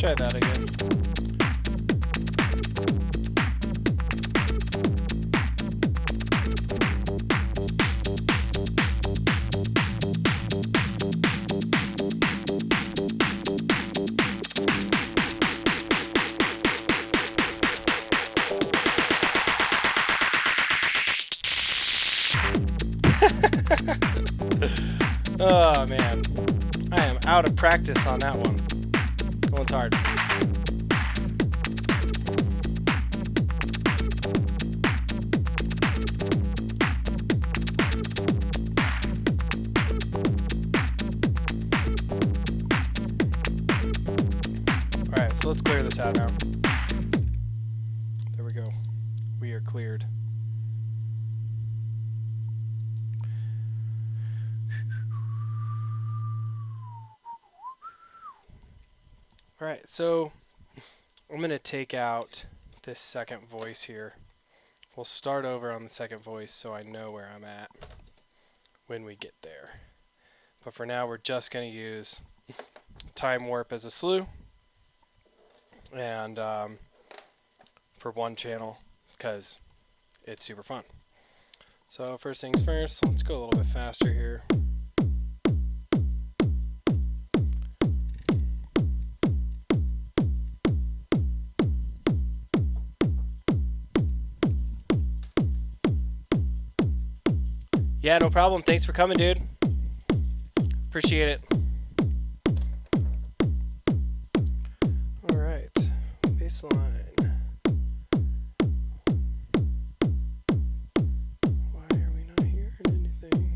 S1: try that again. Oh man, I am out of practice on that one. That one's hard. Alright, so let's clear this out now. There we go. We are cleared. Alright, so I'm going to take out this second voice here. We'll start over on the second voice so I know where I'm at when we get there. But for now, we're just going to use time warp as a slew and for one channel because it's super fun. So first things first, let's go a little bit faster here. Yeah, no problem. Thanks for coming, dude. Appreciate it. All right, baseline. Why are we not hearing anything?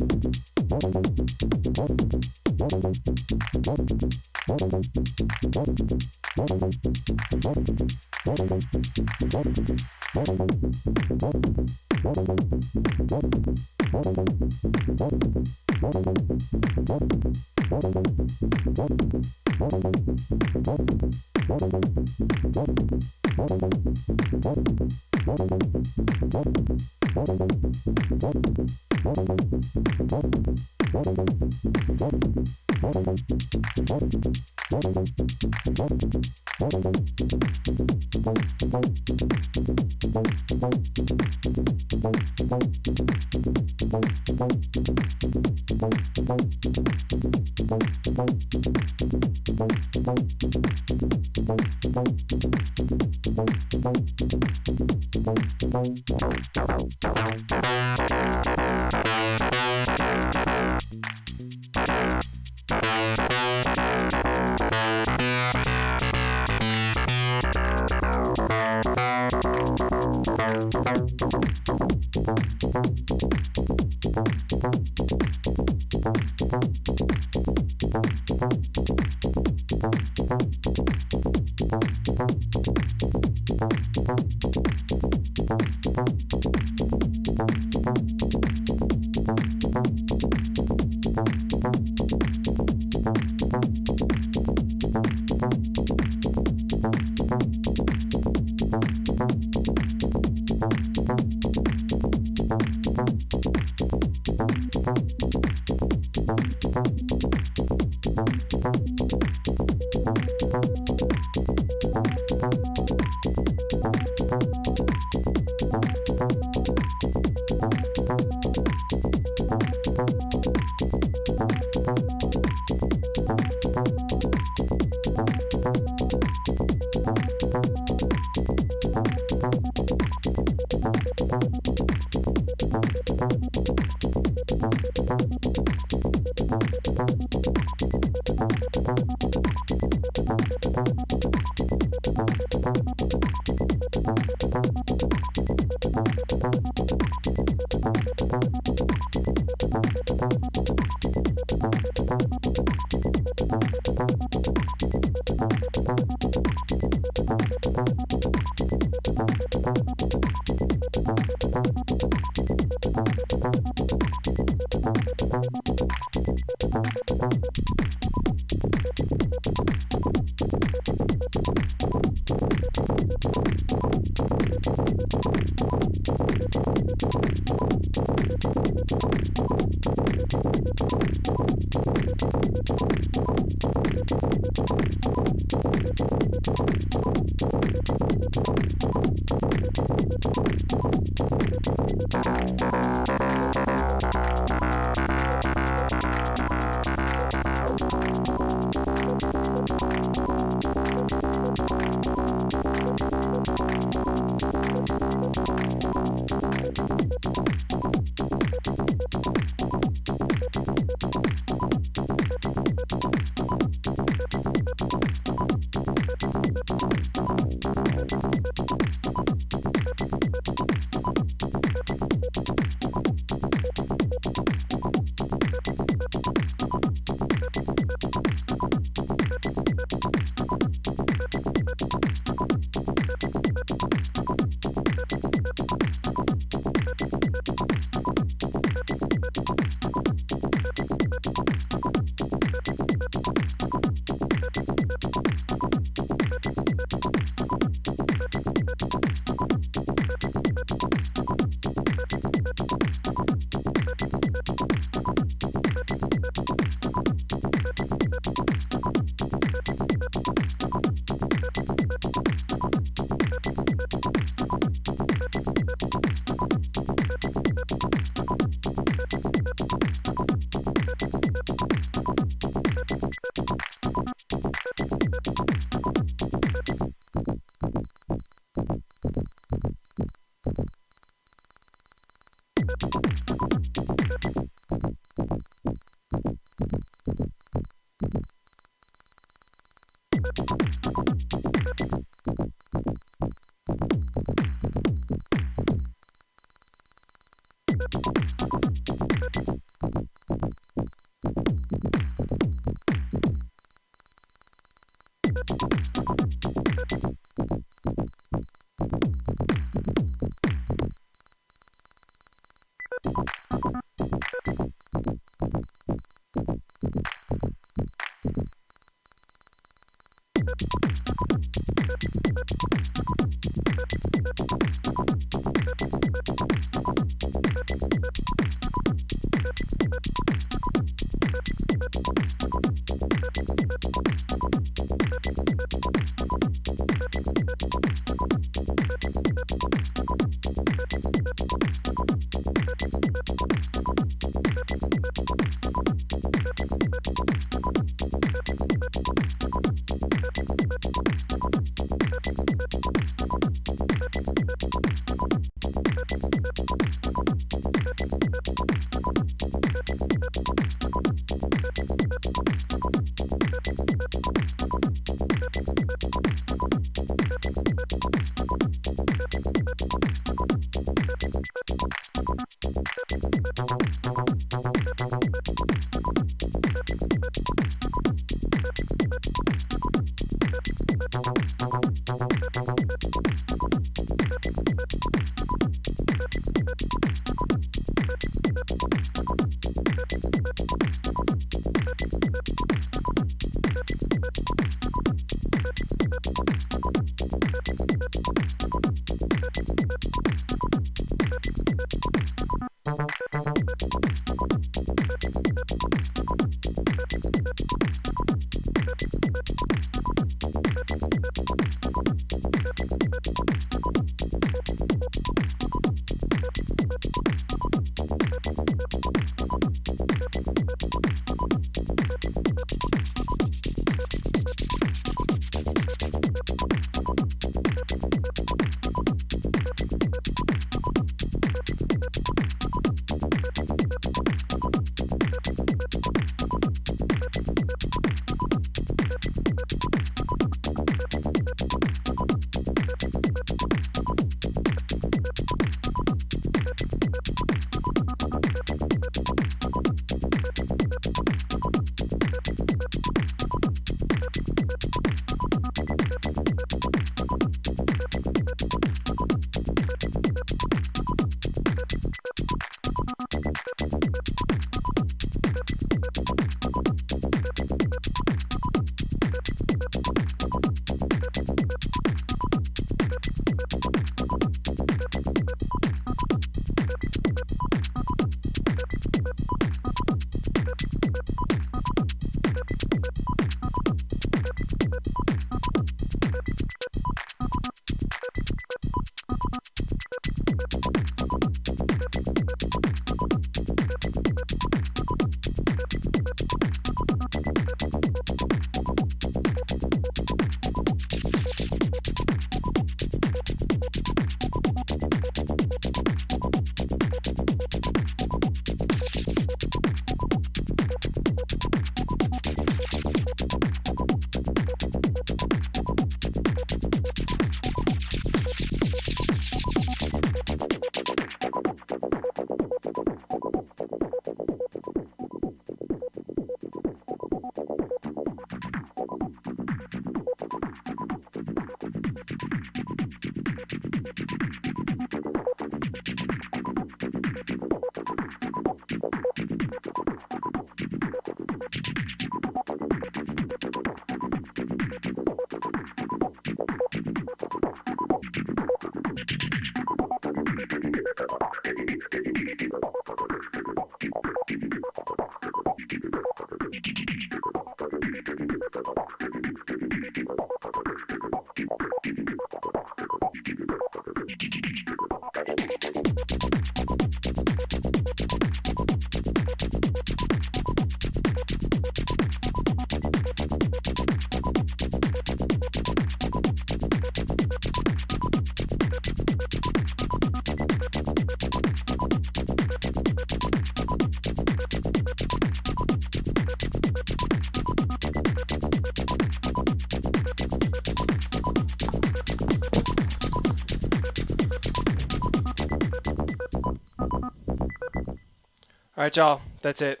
S1: All right, y'all. That's it.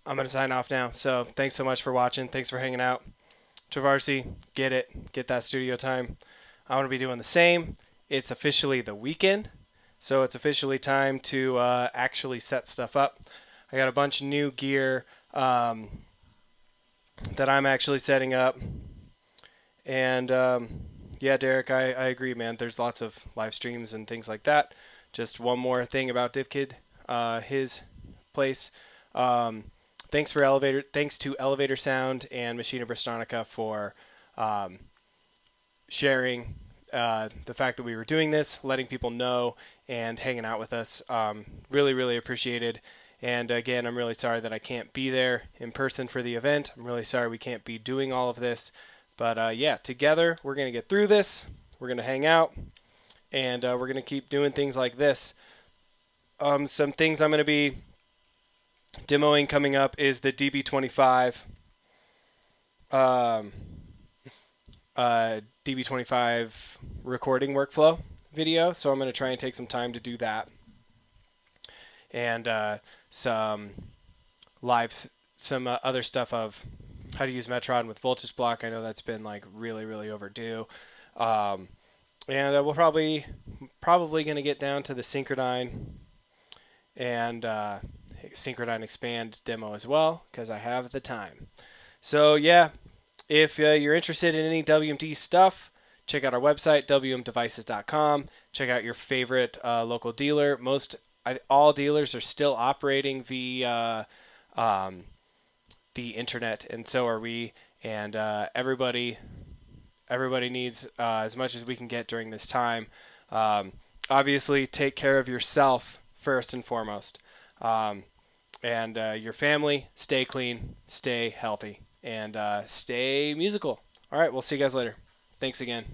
S1: I'm going to sign off now. So thanks so much for watching. Thanks for hanging out. Travarsi, get it. Get that studio time. I want to be doing the same. It's officially the weekend. So it's officially time to actually set stuff up. I got a bunch of new gear that I'm actually setting up. And yeah, Derek, I agree, man. There's lots of live streams and things like that. Just one more thing about DivKid, his place. Thanks to Elevator Sound and Machina Bristronica for sharing the fact that we were doing this, letting people know, and hanging out with us. Really, really appreciated. And again, I'm really sorry that I can't be there in person for the event. I'm really sorry we can't be doing all of this. But yeah, together we're going to get through this. We're going to hang out, and we're going to keep doing things like this. Some things I'm going to be demoing coming up is the DB25 DB25 recording workflow video. So I'm going to try and take some time to do that. And some other stuff of how to use Metron with voltage block. I know that's been like really, really overdue. And we'll probably going to get down to the Synchrodyne and Synchrodyne Expand demo as well, because I have the time. So yeah, if you're interested in any WMD stuff, check out our website, wmdevices.com. Check out your favorite local dealer. All dealers are still operating via the internet, and so are we. And everybody needs as much as we can get during this time. Obviously, take care of yourself first and foremost. And your family. Stay clean, stay healthy, and stay musical. All right, we'll see you guys later. Thanks again.